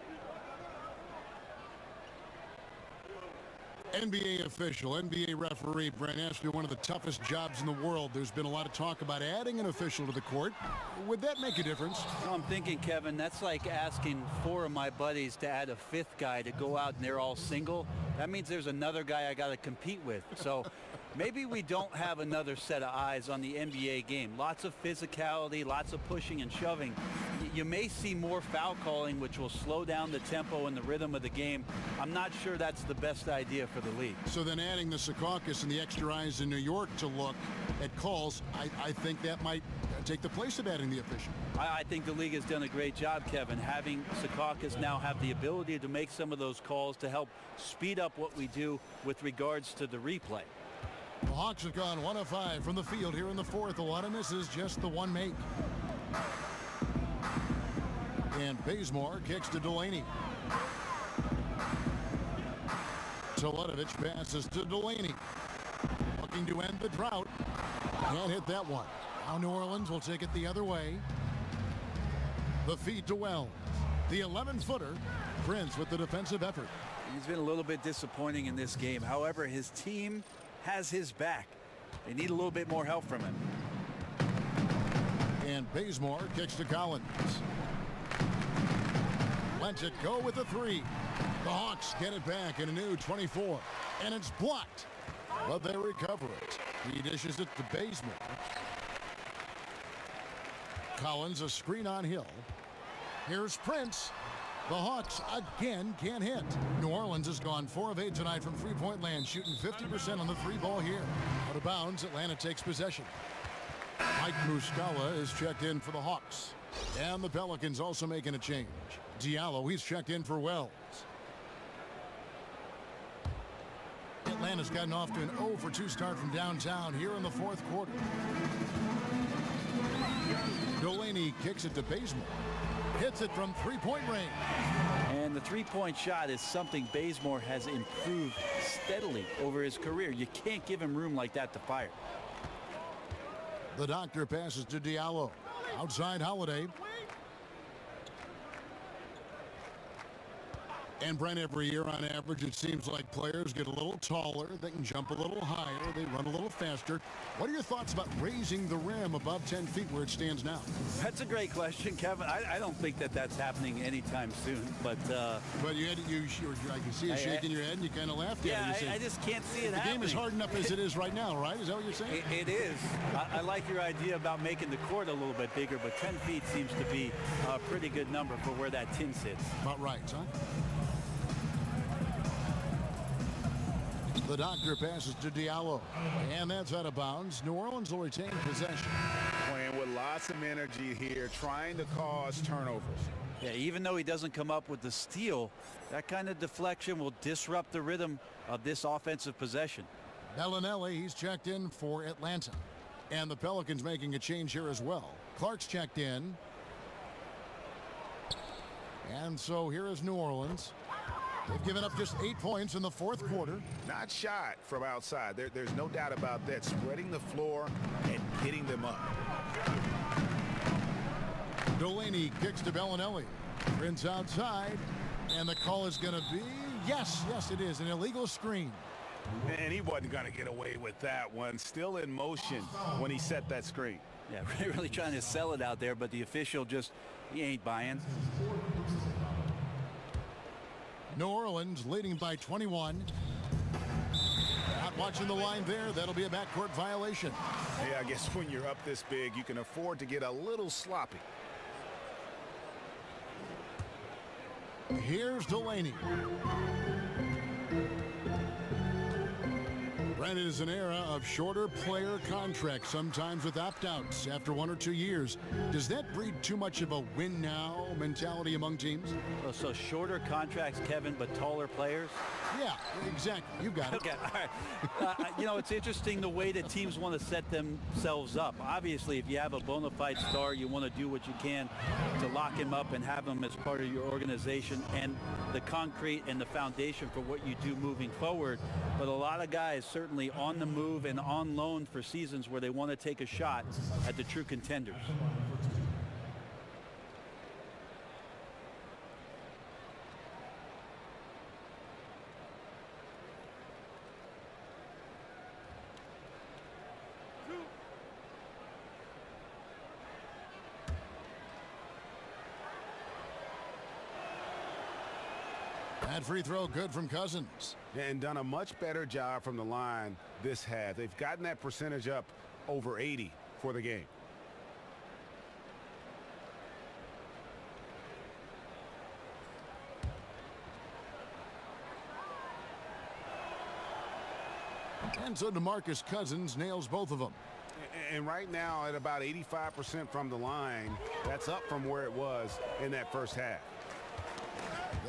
NBA official, NBA referee, Brent, has to be one of the toughest jobs in the world. There's been a lot of talk about adding an official to the court. Would that make a difference? No, I'm thinking, Kevin, that's like asking 4 of my buddies to add a 5th guy to go out and they're all single. That means there's another guy I got to compete with. So maybe we don't have another set of eyes on the NBA game. Lots of physicality, lots of pushing and shoving. You may see more foul calling, which will slow down the tempo and the rhythm of the game. I'm not sure that's the best idea for the league. So then adding the Secaucus and the extra eyes in New York to look at calls, I think that might take the place of adding the official. I think the league has done a great job, Kevin, having Secaucus now have the ability to make some of those calls to help speed up what we do with regards to the replay. The Hawks have gone 1 of 5 from the field here in the fourth. A lot of misses, just the one make. And Bazemore kicks to Delaney. Teletovic passes to Delaney. Looking to end the drought. Can't hit that one. Now New Orleans will take it the other way. The feed to Wells. The 11-footer. Prince with the defensive effort. He's been a little bit disappointing in this game. However, his team has his back. They need a little bit more help from him. And Bazemore kicks to Collins. Lets it go with the 3. The Hawks get it back in a new 24. And it's blocked. But they recover it. He dishes it to Bazemore. Collins a screen on Hill. Here's Prince. The Hawks again can't hit. New Orleans has gone 4 of 8 tonight from three-point land, shooting 50% on the 3-ball here. Out of bounds, Atlanta takes possession. Mike Muscala is checked in for the Hawks. And the Pelicans also making a change. Diallo, he's checked in for Wells. Atlanta's gotten off to an 0 for 2 start from downtown here in the fourth quarter. Delaney kicks it to Bazemore. Hits it from three-point range. And the three-point shot is something Bazemore has improved steadily over his career. You can't give him room like that to fire. The doctor passes to Diallo. Outside Holiday. And Brent, every year on average, it seems like players get a little taller, they can jump a little higher, they run a little faster. What are your thoughts about raising the rim above 10 feet where it stands now? That's a great question, Kevin. I don't think that that's happening anytime soon, but you had I can see you shaking your head and you kind of laughed at it. I just can't see it happening. The game is hard enough as it is right now, right? Is that what you're saying? It is. I like your idea about making the court a little bit bigger, but 10 feet seems to be a pretty good number for where that tin sits. About right, huh? The doctor passes to Diallo, and that's out of bounds. New Orleans will retain possession. Playing with lots of energy here, trying to cause turnovers. Yeah, even though he doesn't come up with the steal, that kind of deflection will disrupt the rhythm of this offensive possession. Bellinelli, he's checked in for Atlanta. And the Pelicans making a change here as well. Clark's checked in. And so here is New Orleans. They've given up just 8 points in the fourth quarter. Not shot from outside. There's no doubt about that. Spreading the floor and hitting them up. Delaney kicks to Bellinelli. Prince outside. And the call is going to be, yes, it is, an illegal screen. And he wasn't going to get away with that one. Still in motion when he set that screen. Yeah, really trying to sell it out there, but the official he ain't buying. New Orleans leading by 21. Not watching the line there. That'll be a backcourt violation. Yeah, I guess when you're up this big, you can afford to get a little sloppy. Here's Delaney. Granted, it's an era of shorter player contracts, sometimes with opt-outs after 1 or 2 years. Does that breed too much of a win-now mentality among teams? Oh, so shorter contracts, Kevin, but taller players? Yeah, exactly. You got it. Okay, all right. You know, it's interesting the way that teams want to set themselves up. Obviously, if you have a bona fide star, you want to do what you can to lock him up and have him as part of your organization and the concrete and the foundation for what you do moving forward. But a lot of guys certainly on the move and on loan for seasons where they want to take a shot at the true contenders. That free throw good from Cousins. And done a much better job from the line this half. They've gotten that percentage up over 80 for the game. And so DeMarcus Cousins nails both of them. And right now at about 85% from the line, that's up from where it was in that first half.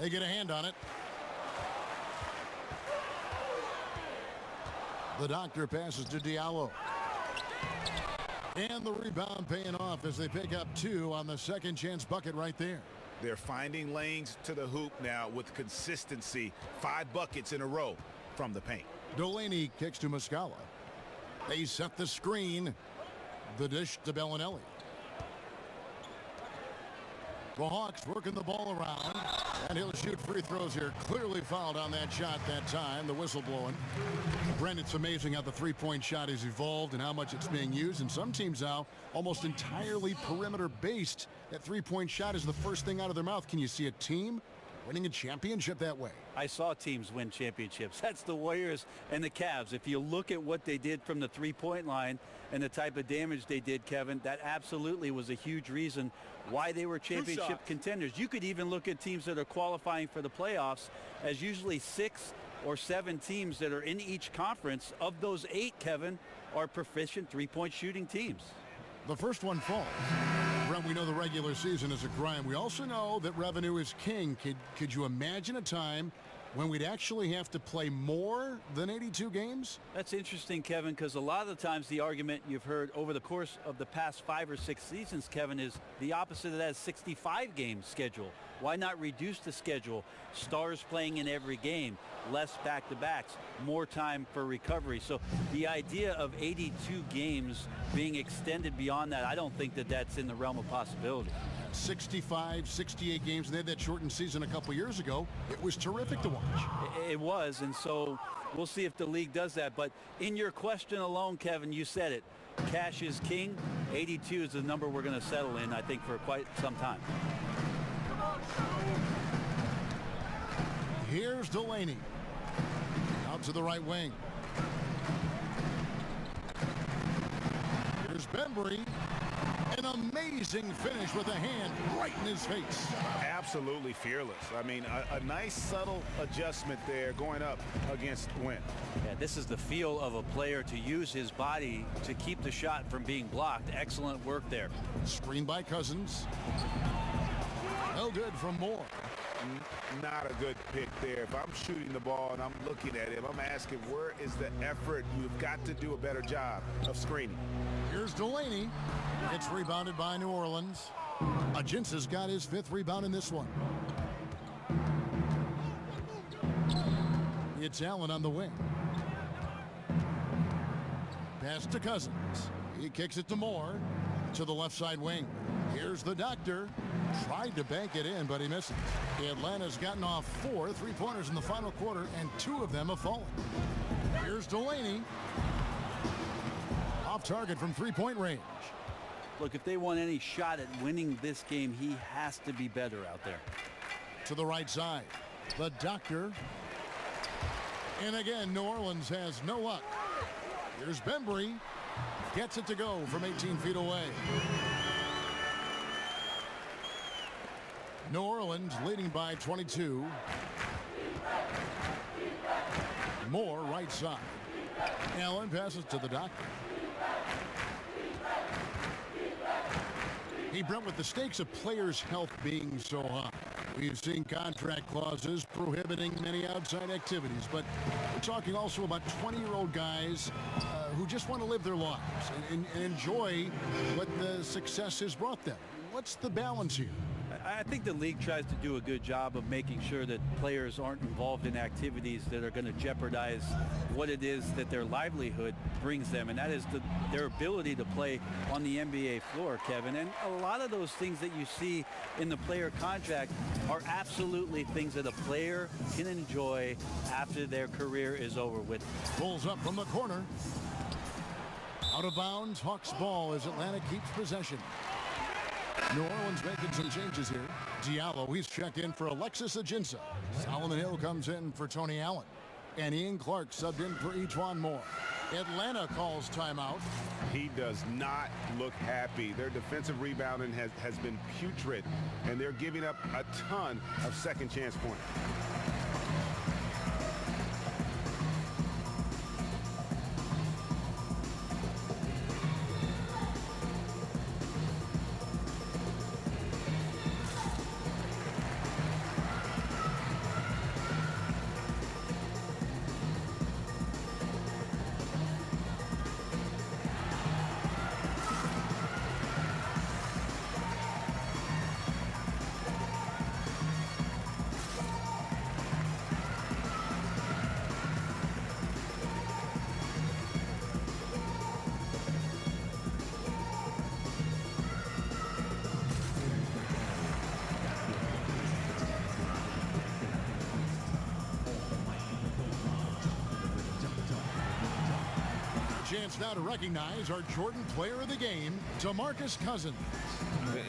They get a hand on it. The doctor passes to Diallo. And the rebound paying off as they pick up 2 on the second chance bucket right there. They're finding lanes to the hoop now with consistency. 5 buckets in a row from the paint. Delaney kicks to Muscala. They set the screen. The dish to Bellinelli. The Hawks working the ball around. And he'll shoot free throws here. Clearly fouled on that shot that time. The whistle blowing. Brent, it's amazing how the three-point shot has evolved and how much it's being used. And some teams now almost entirely perimeter-based. That three-point shot is the first thing out of their mouth. Can you see a team winning a championship that way? I saw teams win championships. That's the Warriors and the Cavs. If you look at what they did from the three-point line and the type of damage they did, Kevin, that absolutely was a huge reason why they were championship contenders. You could even look at teams that are qualifying for the playoffs as usually 6 or 7 teams that are in each conference. Of those 8, Kevin, are proficient three-point shooting teams. The first one falls. Brent, we know the regular season is a grind. We also know that revenue is king. Could you imagine a time when we'd actually have to play more than 82 games? That's interesting, Kevin, because a lot of the times the argument you've heard over the course of the past 5 or 6 seasons, Kevin, is the opposite of that 65-game schedule. Why not reduce the schedule? Stars playing in every game, less back-to-backs, more time for recovery. So the idea of 82 games being extended beyond that, I don't think that that's in the realm of possibility. 65, 68 games, and they had that shortened season a couple years ago. It was terrific to watch. It was, and so we'll see if the league does that. But in your question alone, Kevin, you said it. Cash is king. 82 is the number we're going to settle in, I think, for quite some time. Here's Delaney. Out to the right wing. Here's Bembry. An amazing finish with a hand right in his face. Absolutely fearless. I mean, a nice subtle adjustment there going up against Wynn. Yeah, this is the feel of a player to use his body to keep the shot from being blocked. Excellent work there. Screen by Cousins. No good from Moore. Not a good pick there. If I'm shooting the ball and I'm looking at him, I'm asking, where is the effort? You've got to do a better job of screening. Here's Delaney. It's rebounded by New Orleans. Ajinsa's got his 5th rebound in this one. It's Allen on the wing. Pass to Cousins. He kicks it to Moore to the left side wing. Here's the doctor. Tried to bank it in, but he misses. Atlanta's gotten off 4 3-pointers in the final quarter, and 2 of them have fallen. Here's Delaney. Off target from 3-point range. Look, if they want any shot at winning this game, he has to be better out there. To the right side. The doctor. And again, New Orleans has no luck. Here's Bembry. Gets it to go from 18 feet away. New Orleans leading by 22. Moore right side. Allen passes to the doctor. Hey, Brent, with the stakes of players' health being so high, we've seen contract clauses prohibiting many outside activities, but we're talking also about 20-year-old guys who just want to live their lives and enjoy what the success has brought them. What's the balance here? I think the league tries to do a good job of making sure that players aren't involved in activities that are going to jeopardize what it is that their livelihood brings them, and that is their ability to play on the NBA floor, Kevin. And a lot of those things that you see in the player contract are absolutely things that a player can enjoy after their career is over with. Pulls up from the corner. Out of bounds, Hawks ball as Atlanta keeps possession. New Orleans making some changes here. Diallo, he's checked in for Alexis Ajinça. Solomon Hill comes in for Tony Allen. And Ian Clark subbed in for E'Twaun Moore. Atlanta calls timeout. He does not look happy. Their defensive rebounding has been putrid, and they're giving up a ton of second chance points. Chance now to recognize our Jordan Player of the Game, DeMarcus Cousins.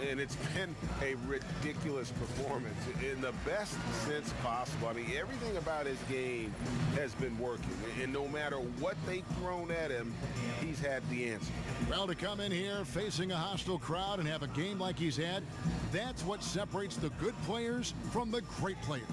And it's been a ridiculous performance in the best sense possible. I mean, everything about his game has been working. And no matter what they've thrown at him, he's had the answer. Well, to come in here facing a hostile crowd and have a game like he's had, that's what separates the good players from the great players.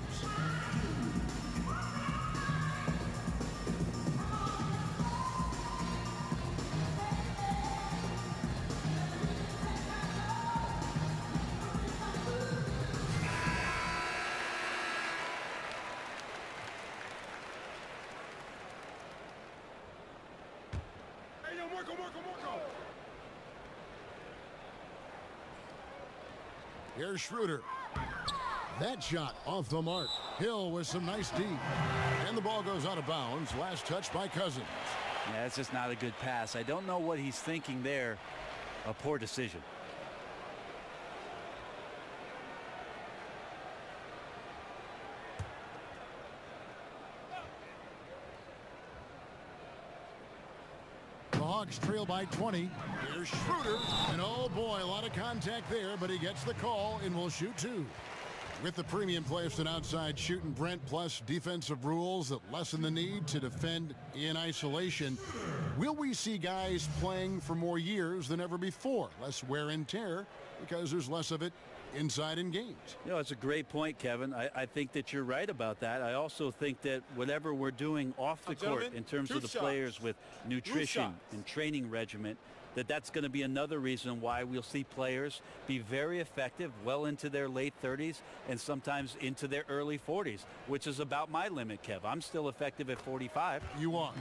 Here's Schroeder. That shot off the mark. Hill with some nice D. And the ball goes out of bounds. Last touch by Cousins. Yeah, it's just not a good pass. I don't know what he's thinking there. A poor decision. The Hawks trail by 20. Here's Schroeder. And oh boy, a lot of contact there, but he gets the call and will shoot two. With the premium placed an outside shooting, Brent, plus defensive rules that lessen the need to defend in isolation, will we see guys playing for more years than ever before? Less wear and tear because there's less of it inside in games. You know, it's a great point, Kevin. I think that you're right about that. I also think that whatever we're doing off the court in terms of the players with nutrition and training regimen, that's going to be another reason why we'll see players be very effective well into their late 30s and sometimes into their early 40s, which is about my limit, Kev. I'm still effective at 45. You are.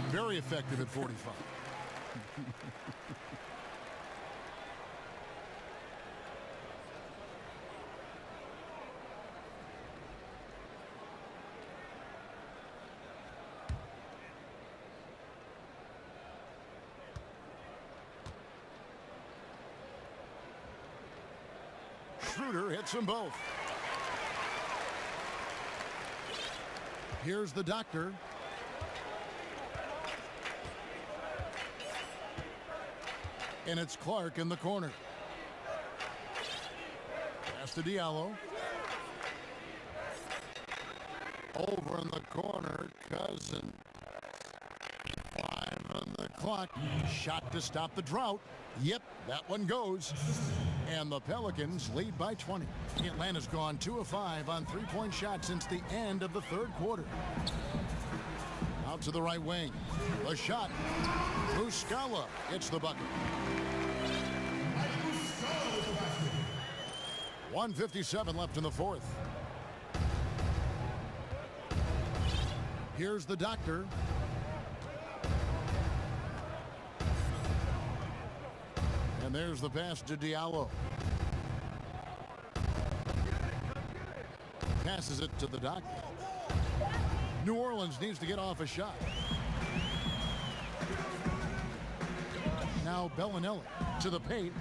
Very effective at 45. Schroeder hits them both. Here's the doctor. And it's Clark in the corner. Pass to Diallo. Over in the corner, Cousins. 5 on the clock. Shot to stop the drought. Yep, that one goes. And the Pelicans lead by 20. Atlanta's gone 2 of 5 on three-point shots since the end of the third quarter. Out to the right wing. The shot. Muscala gets the bucket. 1:57 left in the fourth. Here's the doctor. And there's the pass to Diallo. Passes it to the doctor. New Orleans needs to get off a shot. Now Bellinelli to the paint.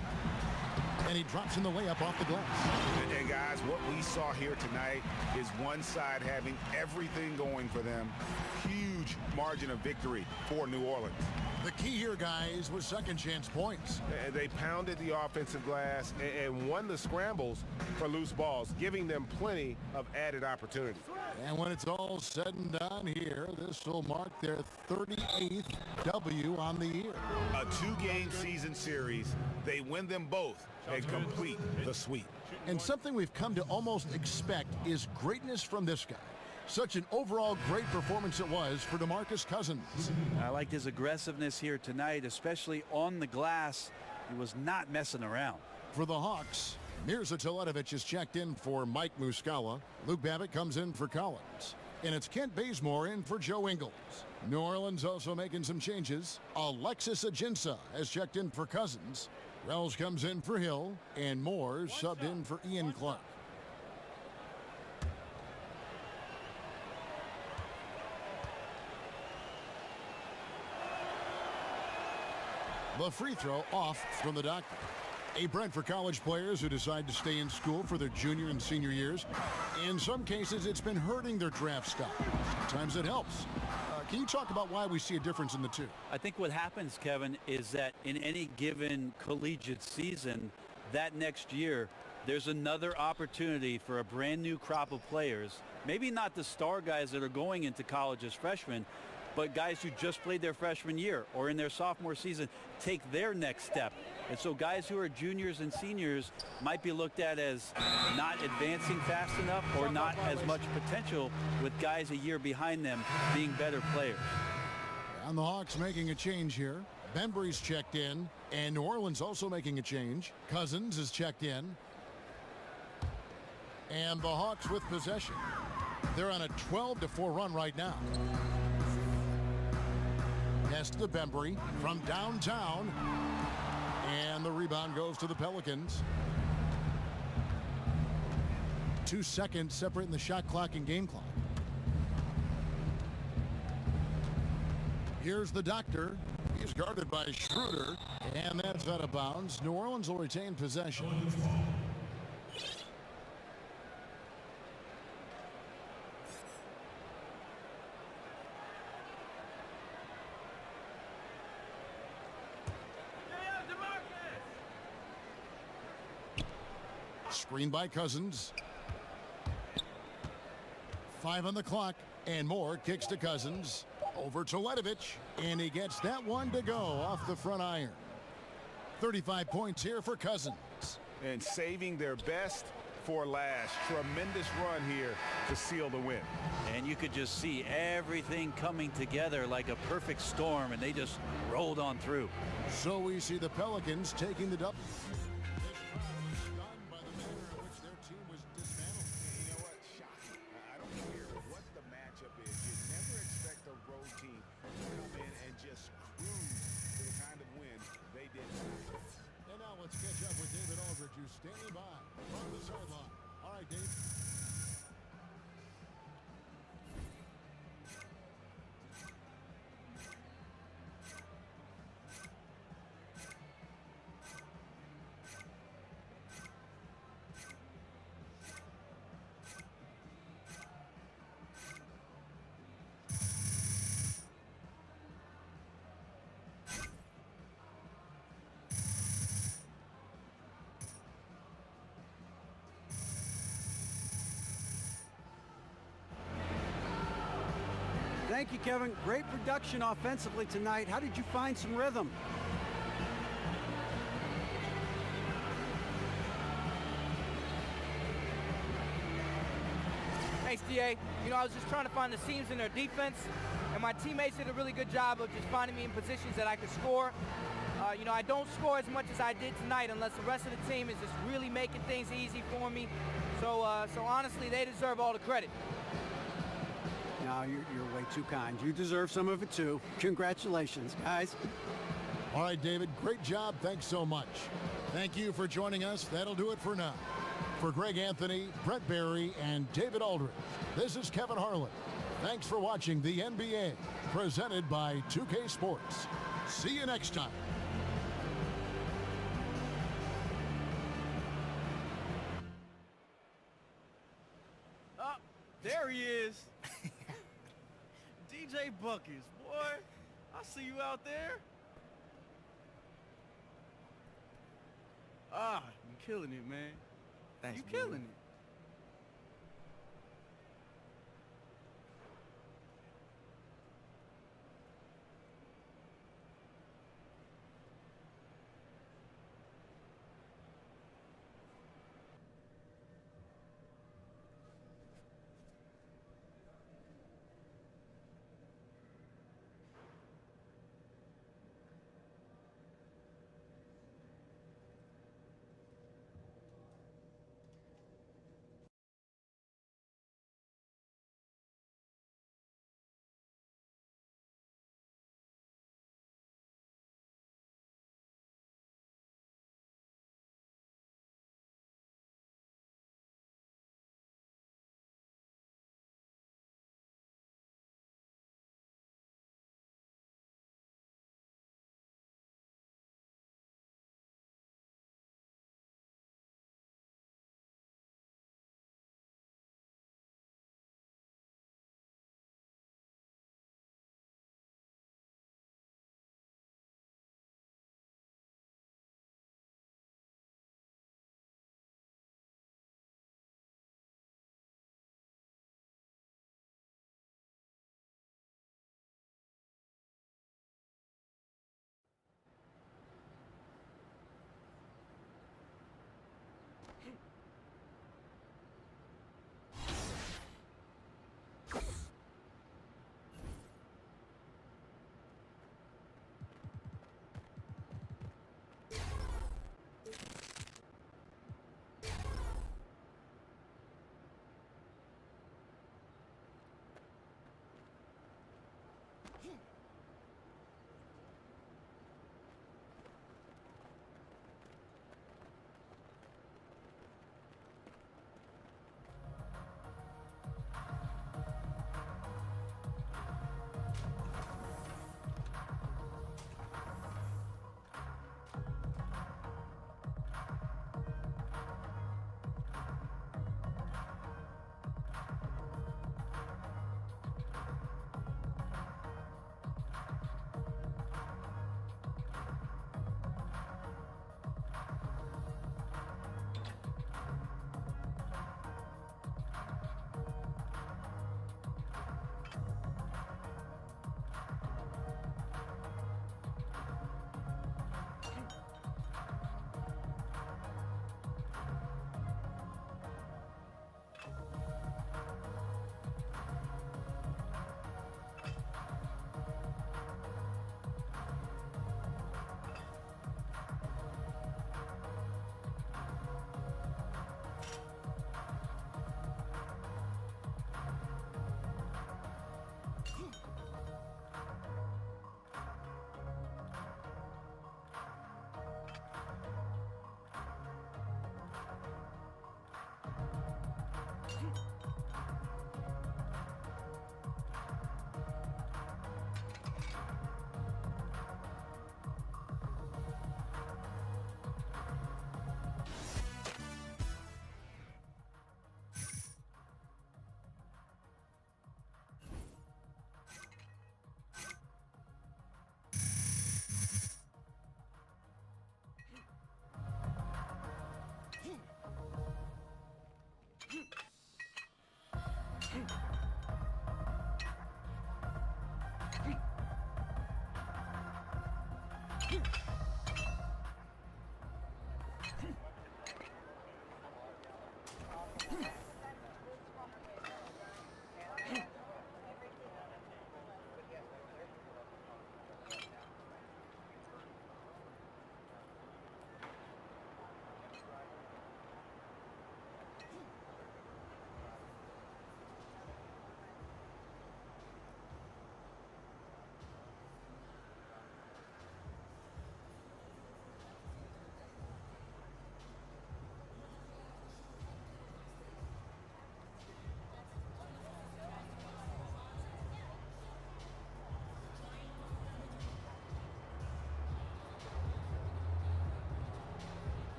And he drops in the layup off the glass. And guys, what we saw here tonight is one side having everything going for them. Huge margin of victory for New Orleans. The key here, guys, was second chance points. They pounded the offensive glass and won the scrambles for loose balls, giving them plenty of added opportunity. And when it's all said and done here, this will mark their 38th W on the year. A 2-game season series. They win them both and complete the sweep. And something we've come to almost expect is greatness from this guy. Such an overall great performance it was for DeMarcus Cousins. I liked his aggressiveness here tonight, especially on the glass. He was not messing around. For the Hawks, Mirza Teletovic is checked in for Mike Muscala. Luke Babbitt comes in for Collins. And it's Kent Bazemore in for Joe Ingles. New Orleans also making some changes. Alexis Ajinça has checked in for Cousins. Wells comes in for Hill. And Moore subbed in for Ian Clark. The free throw off from the doctor. A bread for college players who decide to stay in school for their junior and senior years. In some cases, it's been hurting their draft stock. Sometimes it helps. Can you talk about why we see a difference in the two? I think what happens, Kevin, is that in any given collegiate season, that next year, there's another opportunity for a brand new crop of players. Maybe not the star guys that are going into college as freshmen, but guys who just played their freshman year or in their sophomore season take their next step. And so guys who are juniors and seniors might be looked at as not advancing fast enough or not as much potential, with guys a year behind them being better players. And the Hawks making a change here. Bembry's checked in, and New Orleans also making a change. Cousins is checked in. And the Hawks with possession. They're on a 12-4 run right now. Pass to Bembry from downtown. And the rebound goes to the Pelicans. 2 seconds separating the shot clock and game clock. Here's the doctor. He's guarded by Schroeder. And that's out of bounds. New Orleans will retain possession. Screen by Cousins. 5 on the clock, and Moore kicks to Cousins. Over to Teletovic, and he gets that one to go off the front iron. 35 points here for Cousins. And saving their best for last. Tremendous run here to seal the win. And you could just see everything coming together like a perfect storm, and they just rolled on through. So we see the Pelicans taking the double. Standing by from the sideline. All right, Dave. Thank you, Kevin. Great production offensively tonight. How did you find some rhythm? Thanks, DA. I was just trying to find the seams in their defense, and my teammates did a really good job of just finding me in positions that I could score. I don't score as much as I did tonight unless the rest of the team is just really making things easy for me. So honestly, they deserve all the credit. No, you're way too kind. You deserve some of it too. Congratulations, guys. All right, David, great job. Thanks so much. Thank you for joining us. That'll do it for now. For Greg Anthony, Brett Barry, and David Aldridge, this is Kevin Harlan. Thanks for watching the NBA, presented by 2K Sports. See you next time. Oh, there he is. DJ Buckets, boy. I see you out there. Ah, you killing it, man. Thanks, you killing it.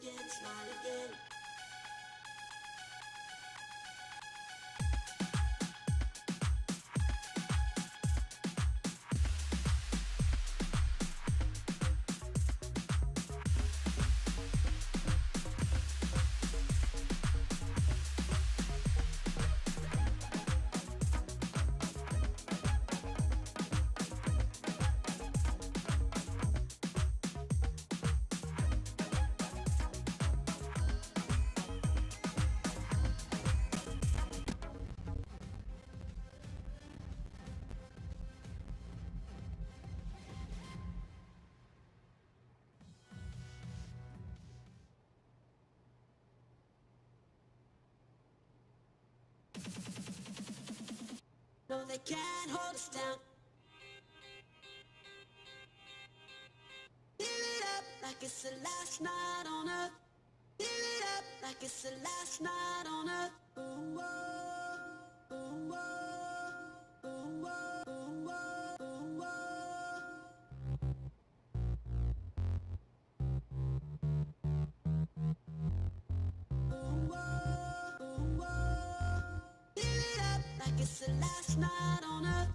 again, smile again. No, they can't hold us down. Live it up like it's the last night on earth. Live it up like it's the last night on earth. Ooh, oh, ooh, oh, ooh, oh, ooh, oh, ooh, oh. Ooh, oh, ooh, oh. Live it up like it's the last night on earth.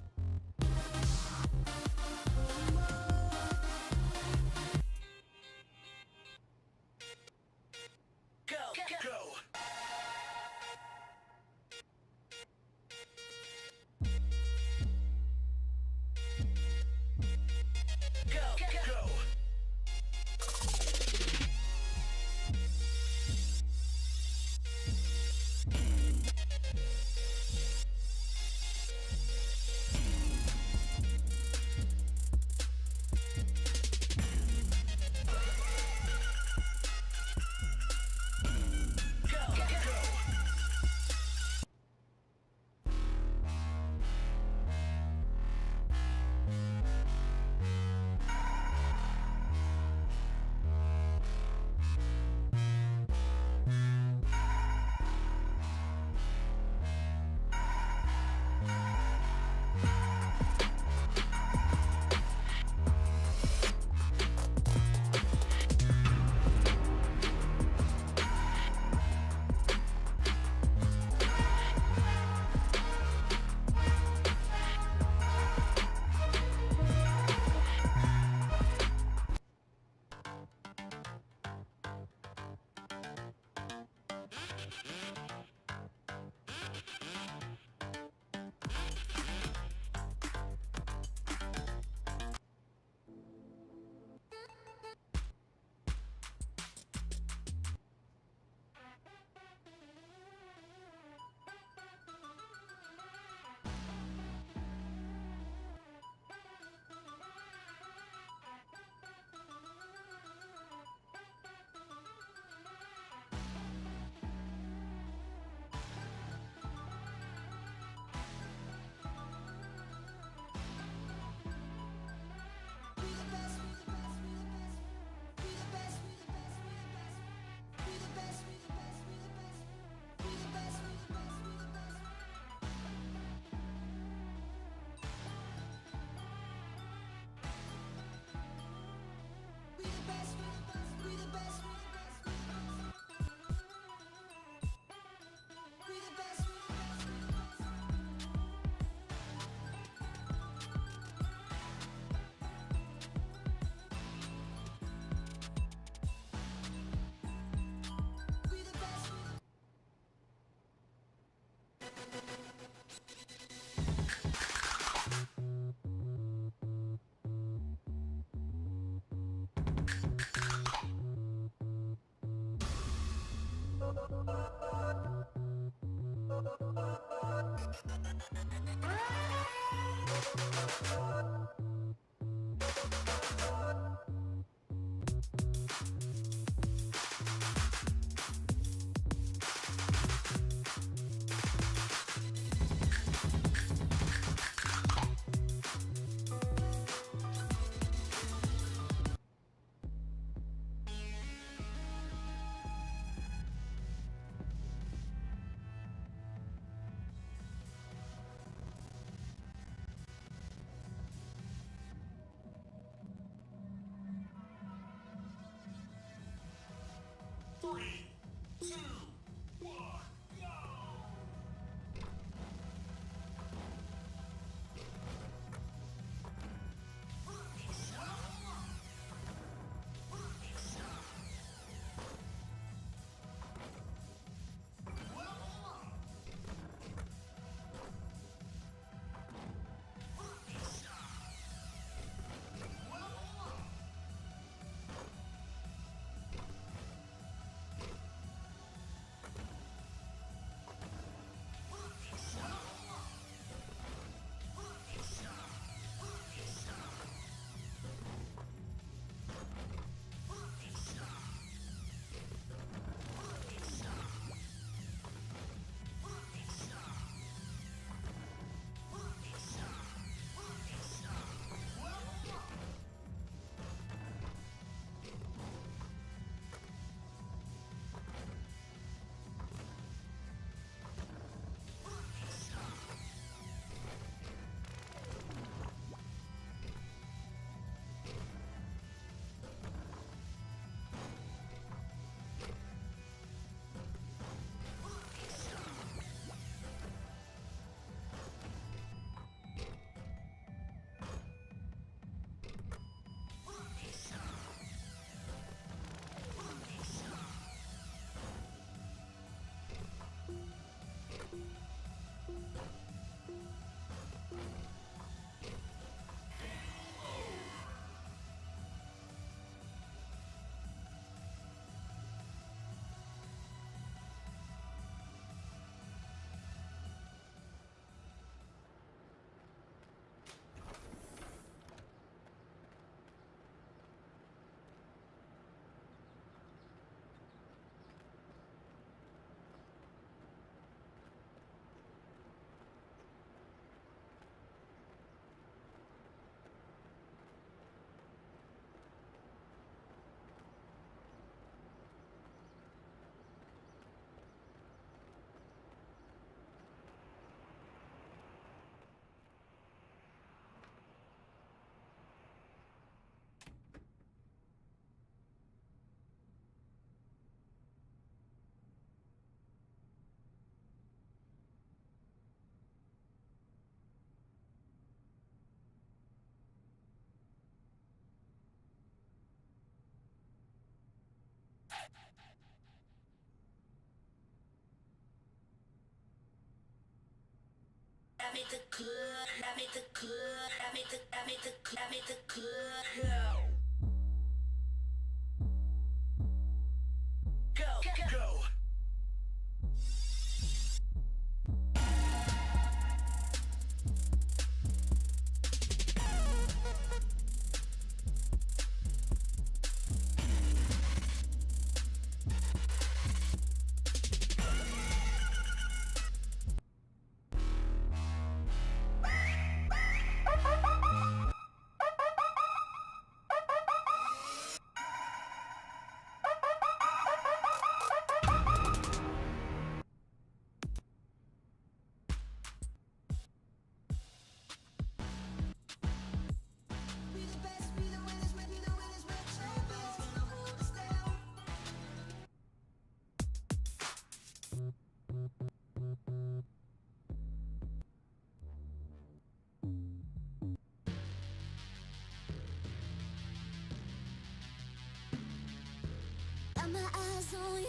Got my eyes on you.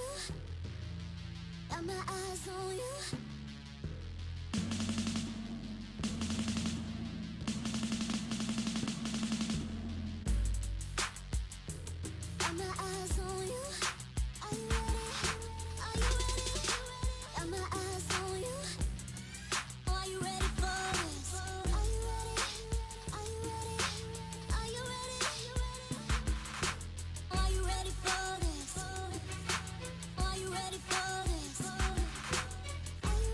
Got my eyes on you. Got my eyes on you. Are you ready? Are you ready? Got my eyes on you. Are you ready for this? Are you ready? Are you ready? Are you ready? Are you ready for this? Are you ready for this? Are you